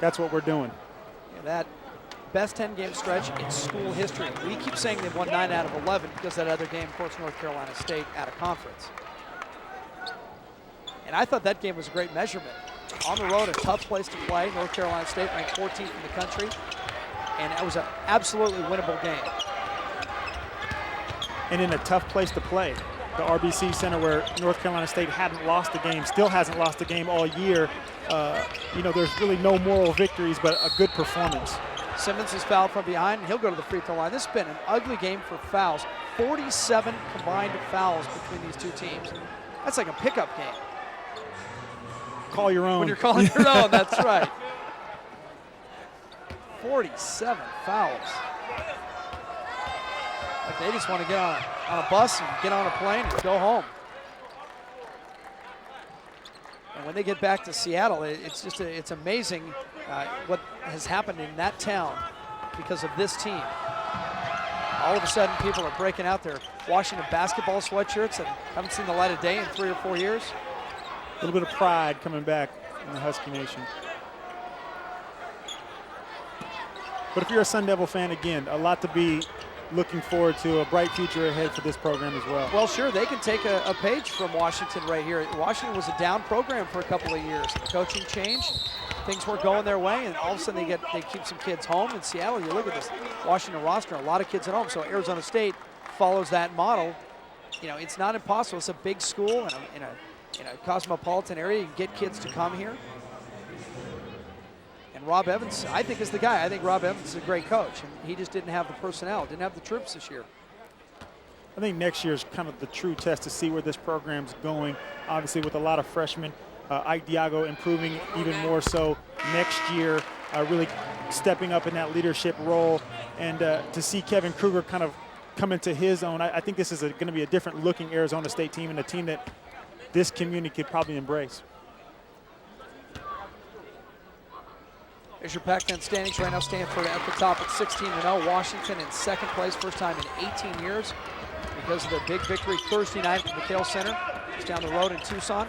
that's what we're doing. Yeah, that best 10-game stretch in school history. We keep saying they've won 9 out of 11 because that other game, of course, North Carolina State out of conference. And I thought that game was a great measurement. On the road, a tough place to play. North Carolina State ranked 14th in the country. And it was an absolutely winnable game. And in a tough place to play. The RBC Center, where North Carolina State hadn't lost a game, still hasn't lost a game all year. You know, there's really no moral victories, but a good performance. Simmons is fouled from behind, and he'll go to the free throw line. This has been an ugly game for fouls. 47 combined fouls between these two teams. That's like a pickup game. Call your own. When you're calling your own, that's right. 47 fouls. Like they just want to get on on a bus and get on a plane and go home. And when they get back to Seattle, it's amazing what has happened in that town because of this team. All of a sudden, people are breaking out their Washington basketball sweatshirts that haven't seen the light of day in 3 or 4 years. A little bit of pride coming back in the Husky Nation. But if you're a Sun Devil fan, again, a lot to be looking forward to, a bright future ahead for this program as well. Well, sure, they can take a page from Washington right here. Washington was a down program for a couple of years. The coaching changed, things weren't going their way, and all of a sudden they keep some kids home. In Seattle, you look at this Washington roster, a lot of kids at home. So Arizona State follows that model. You know, it's not impossible. It's a big school in a cosmopolitan area. You can get kids to come here. And Rob Evans, I think, is the guy. I think Rob Evans is a great coach, and he just didn't have the personnel, didn't have the troops this year. I think next year is kind of the true test to see where this program's going. Obviously, with a lot of freshmen, Ike Diago improving even more so next year, really stepping up in that leadership role, and to see Kevin Kruger kind of come into his own. I think this is going to be a different looking Arizona State team, and a team that this community could probably embrace. There's your Pac-10 standings right now. Stanford at the top at 16-0. Washington in second place, first time in 18 years because of the big victory Thursday night at the McHale Center. It's down the road in Tucson.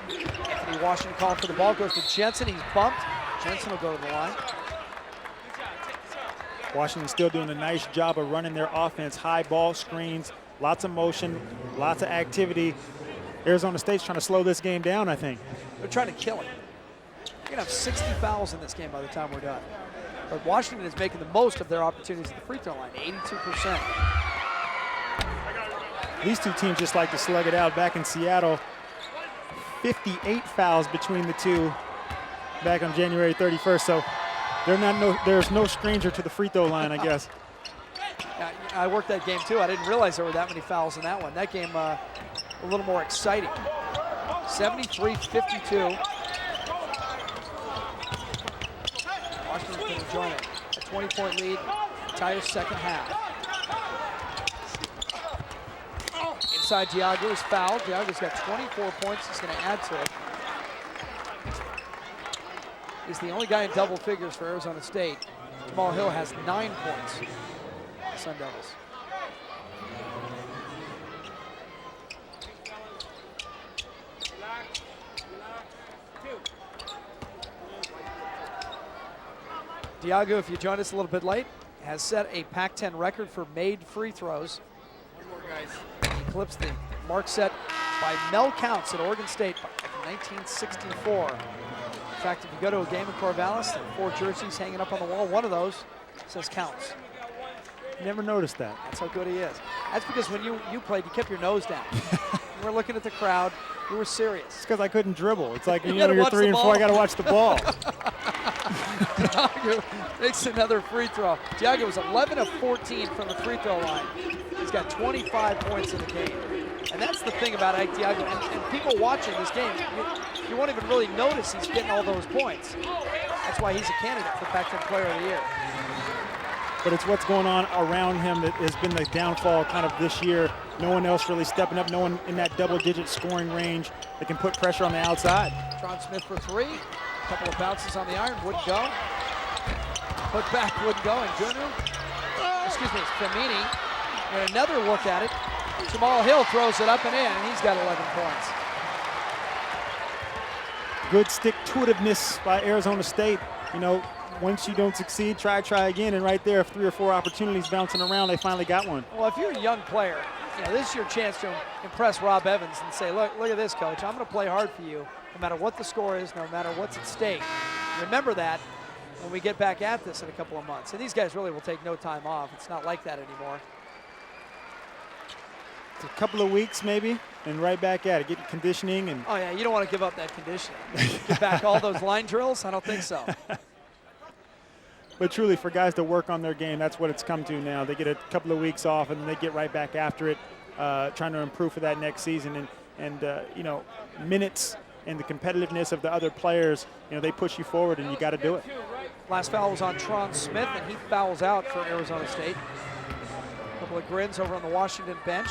Anthony Washington calling for the ball, goes to Jensen. He's bumped. Jensen will go to the line. Washington still doing a nice job of running their offense. High ball screens, lots of motion, lots of activity. Arizona State's trying to slow this game down, I think. They're trying to kill it. You're going to have 60 fouls in this game by the time we're done. But Washington is making the most of their opportunities at the free throw line, 82%. These two teams just like to slug it out. Back in Seattle, 58 fouls between the two back on January 31st. So there's no stranger to the free throw line, I guess. I worked that game too. I didn't realize there were that many fouls in that one. That game a little more exciting. 73-52. Washington's going to join it. A 20-point lead, entire second half. Inside, Diago is fouled. Diago's got 24 points. He's going to add to it. He's the only guy in double figures for Arizona State. Jamal Hill has 9 points. Sun Devils. Diago, if you joined us a little bit late, has set a Pac-10 record for made free throws. One more, guys. He eclipsed the mark set by Mel Counts at Oregon State back in 1964. In fact, if you go to a game in Corvallis, there are 4 jerseys hanging up on the wall. One of those says Counts. Never noticed that. That's how good he is. That's because when you played, you kept your nose down. You were looking at the crowd. You were serious. It's because I couldn't dribble. It's like, you know, you're 3 and 4, I got to watch the ball. Diago makes another free throw. Diago was 11 of 14 from the free throw line. He's got 25 points in the game. And that's the thing about Ike Diago. And people watching this game, you won't even really notice he's getting all those points. That's why he's a candidate for Pac-10 Player of the Year. But it's what's going on around him that has been the downfall kind of this year. No one else really stepping up, no one in that double-digit scoring range that can put pressure on the outside. Tron Smith for 3. A couple of bounces on the iron, wouldn't go. Put back, wouldn't go. And Junior, excuse me, it's Femini. And another look at it. Jamal Hill throws it up and in, and he's got 11 points. Good stick-to-itiveness by Arizona State. You know, once you don't succeed, try again. And right there, 3 or 4 opportunities bouncing around, they finally got one. Well, if you're a young player, you know, this is your chance to impress Rob Evans and say, look at this, coach. I'm going to play hard for you, no matter what the score is, no matter what's at stake. Remember that when we get back at this in a couple of months. And these guys really will take no time off. It's not like that anymore. It's a couple of weeks maybe, and right back at it, getting conditioning. And oh, yeah, you don't want to give up that conditioning. Get back all those line drills? I don't think so. But truly, for guys to work on their game, that's what it's come to now. They get a couple of weeks off, and then they get right back after it, trying to improve for that next season. And you know, minutes and the competitiveness of the other players, you know, they push you forward, and you got to do it. Last foul was on Tron Smith, and he fouls out for Arizona State. A couple of grins over on the Washington bench.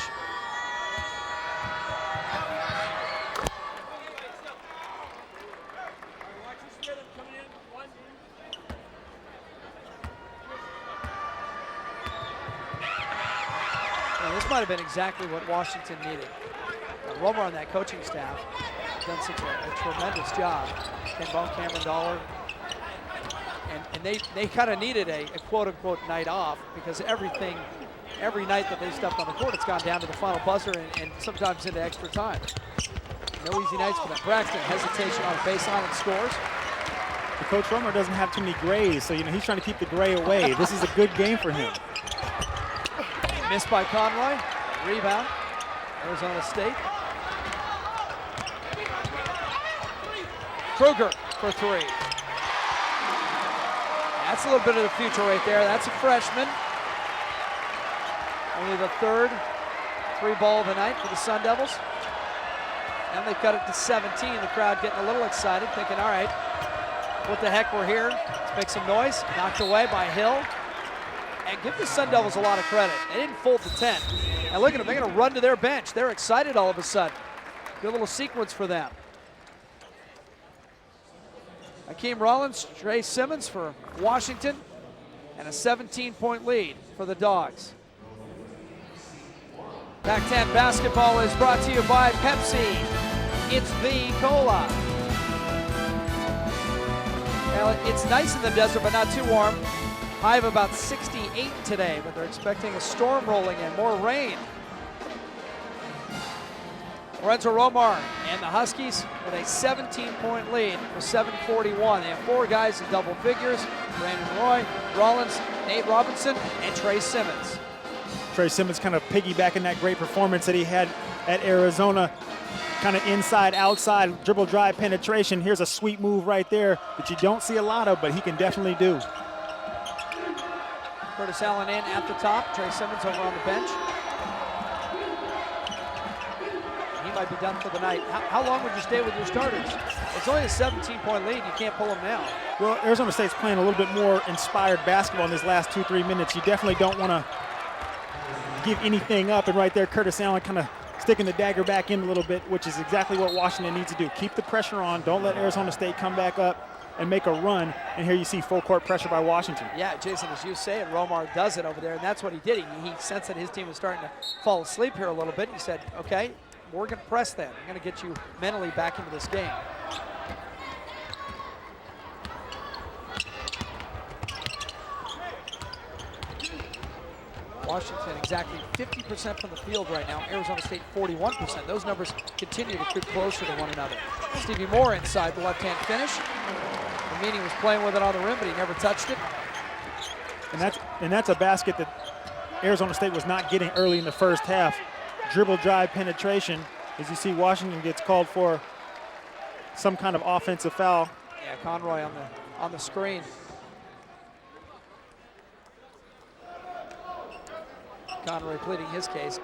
Now, this might have been exactly what Washington needed. Romer on that coaching staff done such a tremendous job. Ken Bone, Cameron Dollar. And they kind of needed a quote-unquote night off, because every night that they stepped on the court, it's gone down to the final buzzer and sometimes into extra time. No easy nights for them. Braxton, hesitation on the baseline and scores. Coach Romer doesn't have too many grays, so he's trying to keep the gray away. This is a good game for him. Missed by Conroy. Rebound. Arizona State. Kruger for three. That's a little bit of the future right there. That's a freshman. Only the third three-ball of the night for the Sun Devils. And they cut it to 17. The crowd getting a little excited, thinking, all right, what the heck, we're here. Let's make some noise. Knocked away by Hill. And give the Sun Devils a lot of credit. They didn't fold to 10. And look at them, they're gonna run to their bench. They're excited all of a sudden. Good little sequence for them. Akeem Rollins, Trey Simmons for Washington, and a 17-point lead for the Dogs. Pac-10 basketball is brought to you by Pepsi. It's the cola. Well, it's nice in the desert, but not too warm. High of about 68 today, but they're expecting a storm rolling in, more rain. Lorenzo Romar and the Huskies with a 17-point lead with 7:41. They have four guys in double figures: Brandon Roy, Rollins, Nate Robinson, and Trey Simmons. Trey Simmons kind of piggybacking that great performance that he had at Arizona. Kind of inside, outside, dribble drive penetration. Here's a sweet move right there that you don't see a lot of, but he can definitely do. Curtis Allen in at the top. Trey Simmons over on the bench. He might be done for the night. How long would you stay with your starters? It's only a 17-point lead. You can't pull them now. Well, Arizona State's playing a little bit more inspired basketball in these last 2-3 minutes. You definitely don't want to give anything up. And right there, Curtis Allen kind of sticking the dagger back in a little bit, which is exactly what Washington needs to do. Keep the pressure on. Don't let Arizona State come back up and make a run. And here you see full court pressure by Washington. Yeah, Jason, as you say it, Romar does it over there, and that's what he did. He sensed that his team was starting to fall asleep here a little bit. He said, okay, we're going to press them. I'm going to get you mentally back into this game. Washington exactly 50% from the field right now. Arizona State 41%. Those numbers continue to creep closer to one another. Stevie Moore inside the left-hand finish. Meany was playing with it on the rim, but he never touched it. And that's a basket that Arizona State was not getting early in the first half. Dribble drive penetration. As you see, Washington gets called for some kind of offensive foul. Yeah, Conroy on the screen. Conroy pleading his case.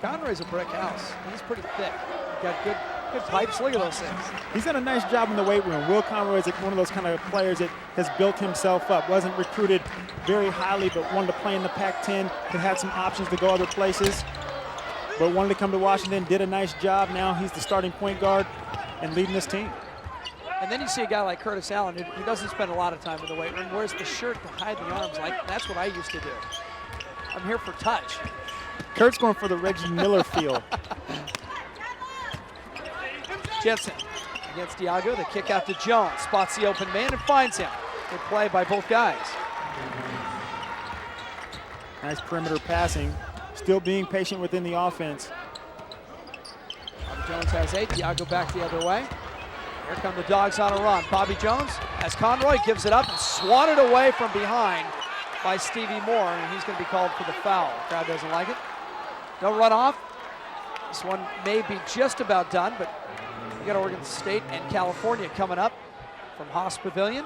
Conroy's a brick house. He's pretty thick. Got good pipes. Look at those things. He's done a nice job in the weight room. Will Conroy is one of those kind of players that has built himself up. Wasn't recruited very highly, but wanted to play in the Pac-10. Had some options to go other places, but wanted to come to Washington. Did a nice job. Now he's the starting point guard and leading this team. And then you see a guy like Curtis Allen who doesn't spend a lot of time in the weight room, wears the shirt to hide the arms. Like, that's what I used to do. I'm here for touch. Kurt's going for the Reggie Miller feel. Jensen against Diago. The kick out to Jones. Spots the open man and finds him. Good play by both guys. Nice perimeter passing. Still being patient within the offense. Bobby Jones has 8. Diago back the other way. Here come the Dogs on a run. Bobby Jones, as Conroy gives it up and swatted away from behind by Stevie Moore, and he's going to be called for the foul. The crowd doesn't like it. No runoff. This one may be just about done, but we got Oregon State and California coming up from Haas Pavilion.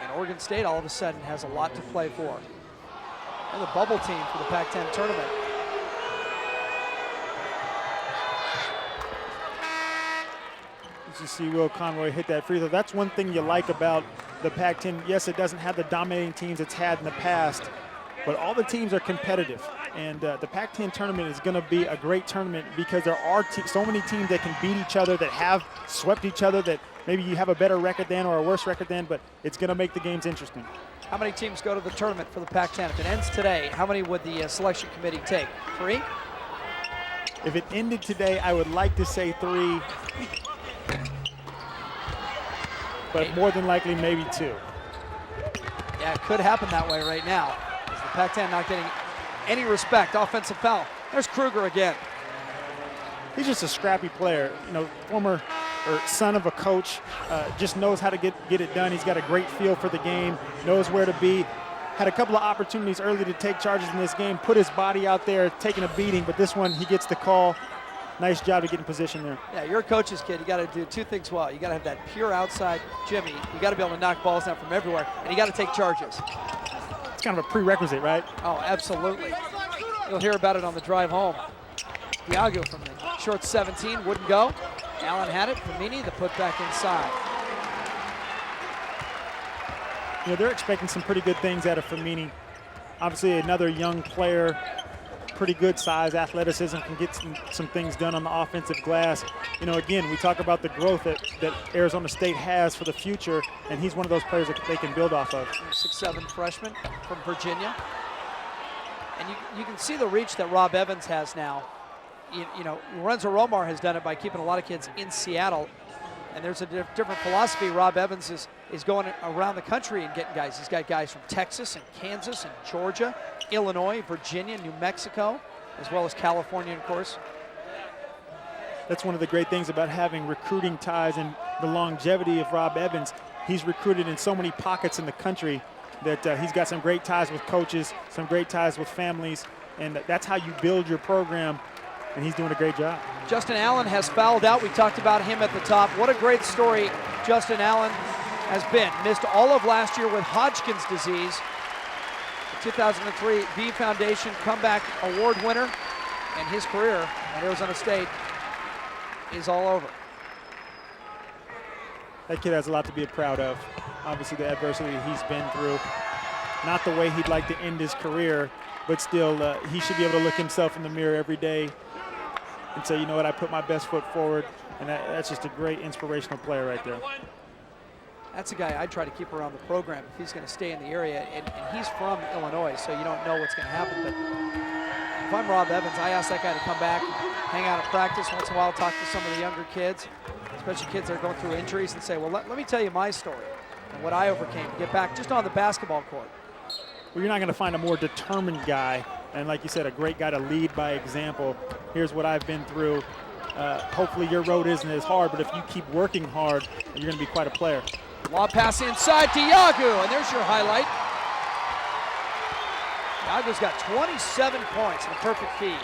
And Oregon State all of a sudden has a lot to play for. They're the bubble team for the Pac-10 tournament. As you see Will Conroy hit that free throw. That's one thing you like about the Pac-10, yes, it doesn't have the dominating teams it's had in the past, but all the teams are competitive. And the Pac-10 tournament is going to be a great tournament because there are so many teams that can beat each other, that have swept each other, that maybe you have a better record than or a worse record than, but it's going to make the games interesting. How many teams go to the tournament for the Pac-10? If it ends today, how many would the selection committee take? 3? If it ended today, I would like to say 3, but more than likely maybe 2. Yeah, it could happen that way right now. The Pac-10 not getting any respect. Offensive foul. There's Kruger again. He's just a scrappy player. You know, former or son of a coach, just knows how to get it done. He's got a great feel for the game, knows where to be. Had a couple of opportunities early to take charges in this game, put his body out there, taking a beating, but this one he gets the call. Nice job to get in position there. Yeah, you're a coach's kid. You got to do 2 things well. You got to have that pure outside Jimmy. You got to be able to knock balls down from everywhere, and you got to take charges. It's kind of a prerequisite, right? Oh, absolutely. You'll hear about it on the drive home. Diago from the short 17 wouldn't go. Allen had it. Famini, the putback inside. You know, they're expecting some pretty good things out of Famini. Obviously, another young player, pretty good size, athleticism, can get some things done on the offensive glass. You know, again, we talk about the growth that Arizona State has for the future, and he's one of those players that they can build off of. 6'7" freshman from Virginia. And you can see the reach that Rob Evans has now. You know, Lorenzo Romar has done it by keeping a lot of kids in Seattle. And there's a different philosophy. Rob Evans is going around the country and getting guys. He's got guys from Texas and Kansas and Georgia, Illinois, Virginia, New Mexico, as well as California, of course. That's one of the great things about having recruiting ties and the longevity of Rob Evans. He's recruited in so many pockets in the country that he's got some great ties with coaches, some great ties with families, and that's how you build your program, and he's doing a great job. Justin Allen has fouled out. We talked about him at the top. What a great story Justin Allen has been. Missed all of last year with Hodgkin's disease. The 2003 V Foundation Comeback Award winner, and his career at Arizona State is all over. That kid has a lot to be proud of. Obviously, the adversity he's been through. Not the way he'd like to end his career, but still, he should be able to look himself in the mirror every day and say, you know what, I put my best foot forward, and that's just a great inspirational player right there. That's a guy I'd try to keep around the program if he's going to stay in the area, and he's from Illinois, so you don't know what's going to happen. But if I'm Rob Evans, I ask that guy to come back, hang out at practice once in a while, talk to some of the younger kids, especially kids that are going through injuries, and say, well, let me tell you my story and what I overcame to get back just on the basketball court. Well, you're not going to find a more determined guy, and like you said, a great guy to lead by example. Here's what I've been through. Hopefully your road isn't as hard, but if you keep working hard, you're going to be quite a player. Lob pass inside Diago, and there's your highlight. Diago's got 27 points and a perfect feed.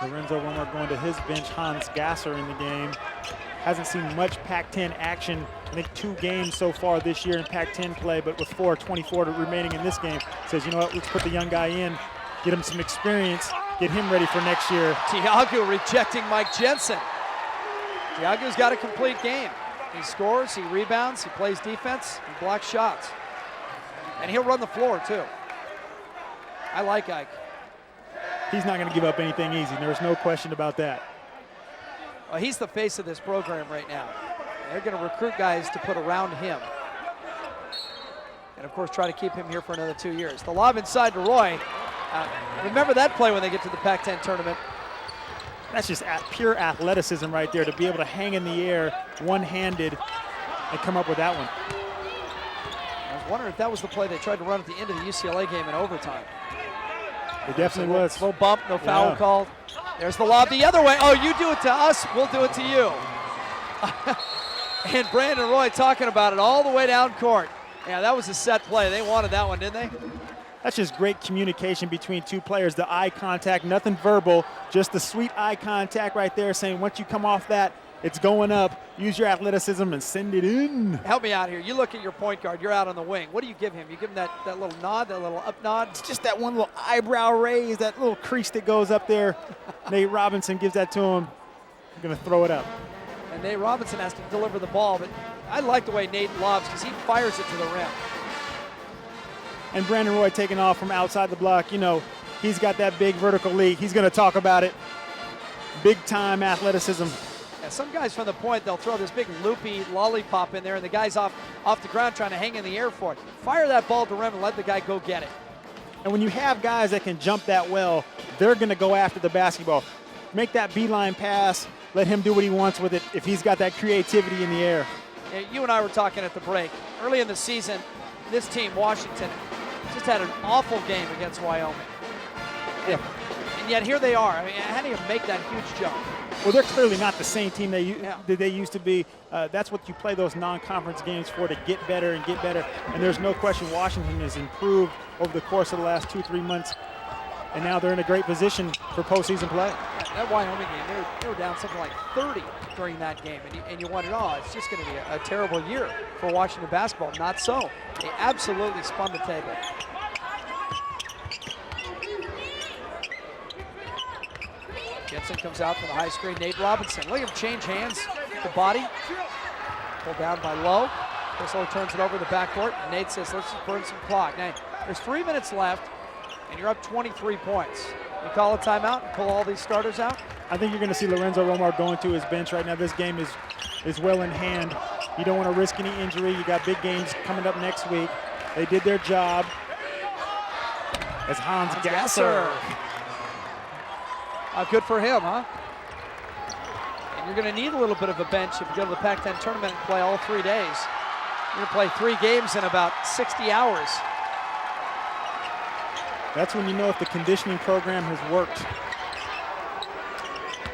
Lorenzo Romar going to his bench. Hans Gasser in the game. Hasn't seen much Pac-10 action. I think 2 games so far this year in Pac-10 play, but with 4:24 remaining in this game, says, you know what, let's put the young guy in, get him some experience, get him ready for next year. Diago rejecting Mike Jensen. Diago's got a complete game. He scores, he rebounds, he plays defense, he blocks shots. And he'll run the floor too. I like Ike. He's not going to give up anything easy. There's no question about that. Well, he's the face of this program right now. They're going to recruit guys to put around him. And, of course, try to keep him here for another 2 years. The lob inside to Roy. Remember that play when they get to the Pac-10 tournament. That's just pure athleticism right there, to be able to hang in the air one-handed and come up with that one. I was wondering if that was the play they tried to run at the end of the UCLA game in overtime. It definitely was. No bump, no foul called. There's the lob the other way. Oh, you do it to us, we'll do it to you. And Brandon Roy talking about it all the way down court. Yeah, that was a set play. They wanted that one, didn't they? That's just great communication between 2 players. The eye contact, nothing verbal, just the sweet eye contact right there, saying once you come off that, It's going up. Use your athleticism and send it in. Help me out here. You look at your point guard. You're out on the wing. What do you give him? You give him that little nod, that little up nod? It's just that one little eyebrow raise, that little crease that goes up there. Nate Robinson gives that to him. I'm going to throw it up. And Nate Robinson has to deliver the ball, but I like the way Nate lobs because he fires it to the rim. And Brandon Roy taking off from outside the block. You know, he's got that big vertical leap. He's going to talk about it. Big-time athleticism. Yeah, some guys from the point, they'll throw this big loopy lollipop in there, and the guy's off the ground trying to hang in the air for it. Fire that ball to rim and let the guy go get it. And when you have guys that can jump that well, they're going to go after the basketball. Make that beeline pass. Let him do what he wants with it if he's got that creativity in the air. Yeah, you and I were talking at the break. Early in the season, this team, Washington, just had an awful game against Wyoming. Yeah. And yet here they are. I mean, how do you make that huge jump? Well, they're clearly not the same team that they used to be. That's what you play those non-conference games for, to get better and get better. And there's no question Washington has improved over the course of the last 2-3 months. And now they're in a great position for postseason play. That Wyoming game, they were down something like 30 during that game. And you wondered, oh, it's just going to be a terrible year for Washington basketball. Not so. They absolutely spun the table. Jensen comes out for the high screen. Nate Robinson. Look at him change hands. The body. Pulled down by Lowe. Chris Lowe turns it over to the backcourt. Nate says, let's just burn some clock. Now, there's 3 minutes left, and you're up 23 points. You call a timeout and pull all these starters out? I think you're going to see Lorenzo Romar going to his bench right now. This game is well in hand. You don't want to risk any injury. You got big games coming up next week. They did their job. As Hans Gasser. Good for him, huh? And you're going to need a little bit of a bench if you go to the Pac-10 tournament and play all 3 days. You're going to play 3 games in about 60 hours. That's when you know if the conditioning program has worked.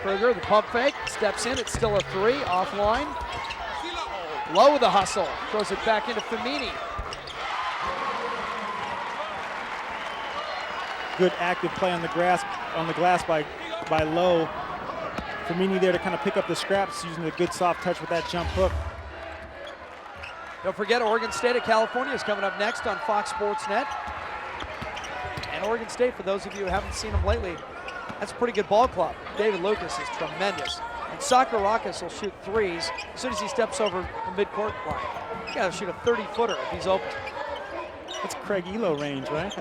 Kruger, the pump fake, steps in. It's still a 3, offline. Low the hustle, throws it back into Femini. Good active play on the glass by Lowe. Femini there to kind of pick up the scraps, using a good soft touch with that jump hook. Don't forget, Oregon State of California is coming up next on Fox Sports Net. And Oregon State, for those of you who haven't seen them lately, that's a pretty good ball club. David Lucas is tremendous. And Sakarakis will shoot 3s as soon as he steps over the midcourt line. He's got to shoot a 30-footer if he's open. That's Craig Elo range, right?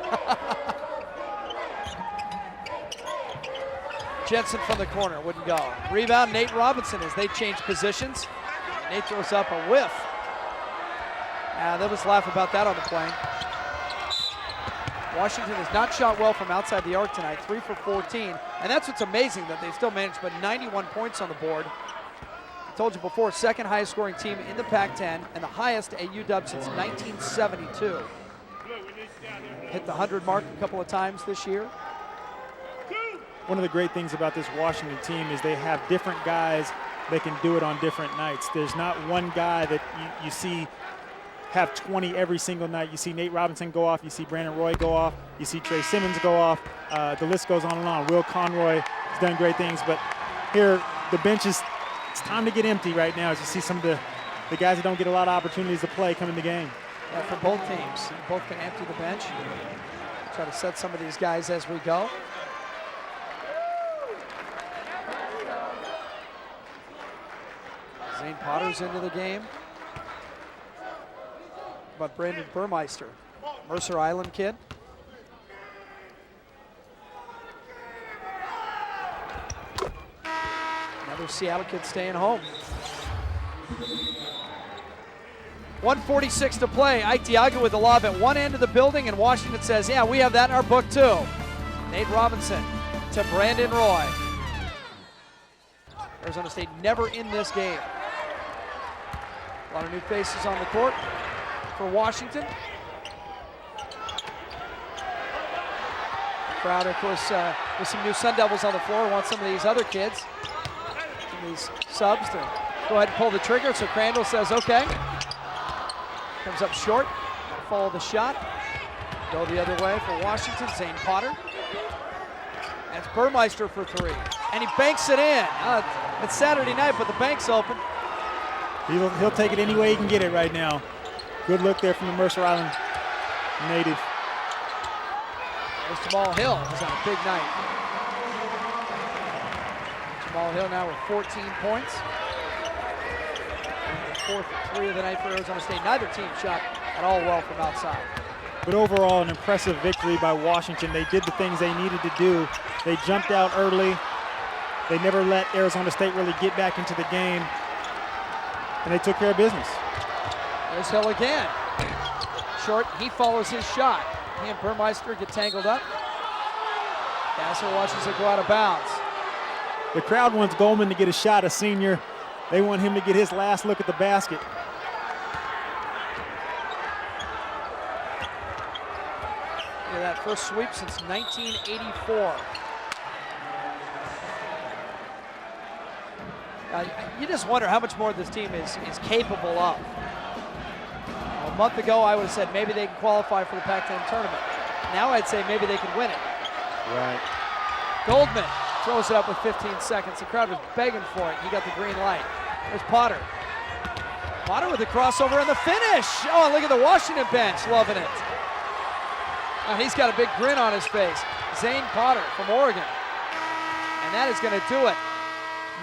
Jensen from the corner, wouldn't go. Rebound, Nate Robinson as they change positions. Nate throws up a whiff. They'll just laugh about that on the plane. Washington has not shot well from outside the arc tonight, 3 for 14. And that's what's amazing, that they still managed to put 91 points on the board. I told you before, second highest scoring team in the Pac-10 and the highest at UW since 1972. Hit the 100 mark a couple of times this year. One of the great things about this Washington team is they have different guys that can do it on different nights. There's not one guy that you see have 20 every single night. You see Nate Robinson go off, you see Brandon Roy go off, you see Trey Simmons go off. The list goes on and on. Will Conroy has done great things, but here the bench it's time to get empty right now as you see some of the guys that don't get a lot of opportunities to play come in the game. Yeah, for both teams. Both can empty the bench. Try to set some of these guys as we go. Zane Potter's into the game. How about Brandon Burmeister, Mercer Island kid. Another Seattle kid staying home. 1:46 to play. Ike Diaga with the lob at one end of the building, and Washington says, yeah, we have that in our book too. Nate Robinson to Brandon Roy. Arizona State never in this game. A lot of new faces on the court for Washington. Crowd, of course, with some new Sun Devils on the floor, wants some of these other kids, some of these subs to go ahead and pull the trigger. So Crandall says, okay. Comes up short, follow the shot. Go the other way for Washington, Zane Potter. That's Burmeister for 3, and he banks it in. It's Saturday night, but the bank's open. He'll take it any way he can get it right now. Good look there from the Mercer Island native. There's Jamal Hill. He's on a big night. Jamal Hill now with 14 points. And the fourth 3 of the night for Arizona State. Neither team shot at all well from outside. But overall, an impressive victory by Washington. They did the things they needed to do. They jumped out early. They never let Arizona State really get back into the game. And they took care of business. There's Hill again. Short, he follows his shot. He and Burmeister get tangled up. Gasser watches it go out of bounds. The crowd wants Goldman to get a shot, a senior. They want him to get his last look at the basket. Yeah, that first sweep since 1984. You just wonder how much more this team is capable of. A month ago, I would have said maybe they can qualify for the Pac-10 tournament. Now I'd say maybe they can win it. Right. Goldman throws it up with 15 seconds. The crowd was begging for it. He got the green light. There's Potter. Potter with the crossover and the finish. Oh, look at the Washington bench loving it. He's got a big grin on his face. Zane Potter from Oregon. And that is going to do it.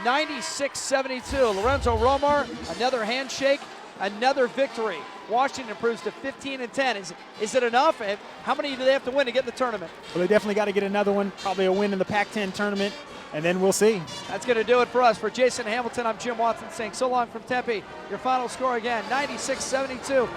96-72. Lorenzo Romar, another handshake, another victory. Washington improves to 15-10. Is it enough? How many do they have to win to get in the tournament? Well, they definitely got to get another one, probably a win in the Pac-10 tournament, and then we'll see. That's going to do it for us. For Jason Hamilton, I'm Jim Watson saying so long from Tempe. Your final score again, 96-72.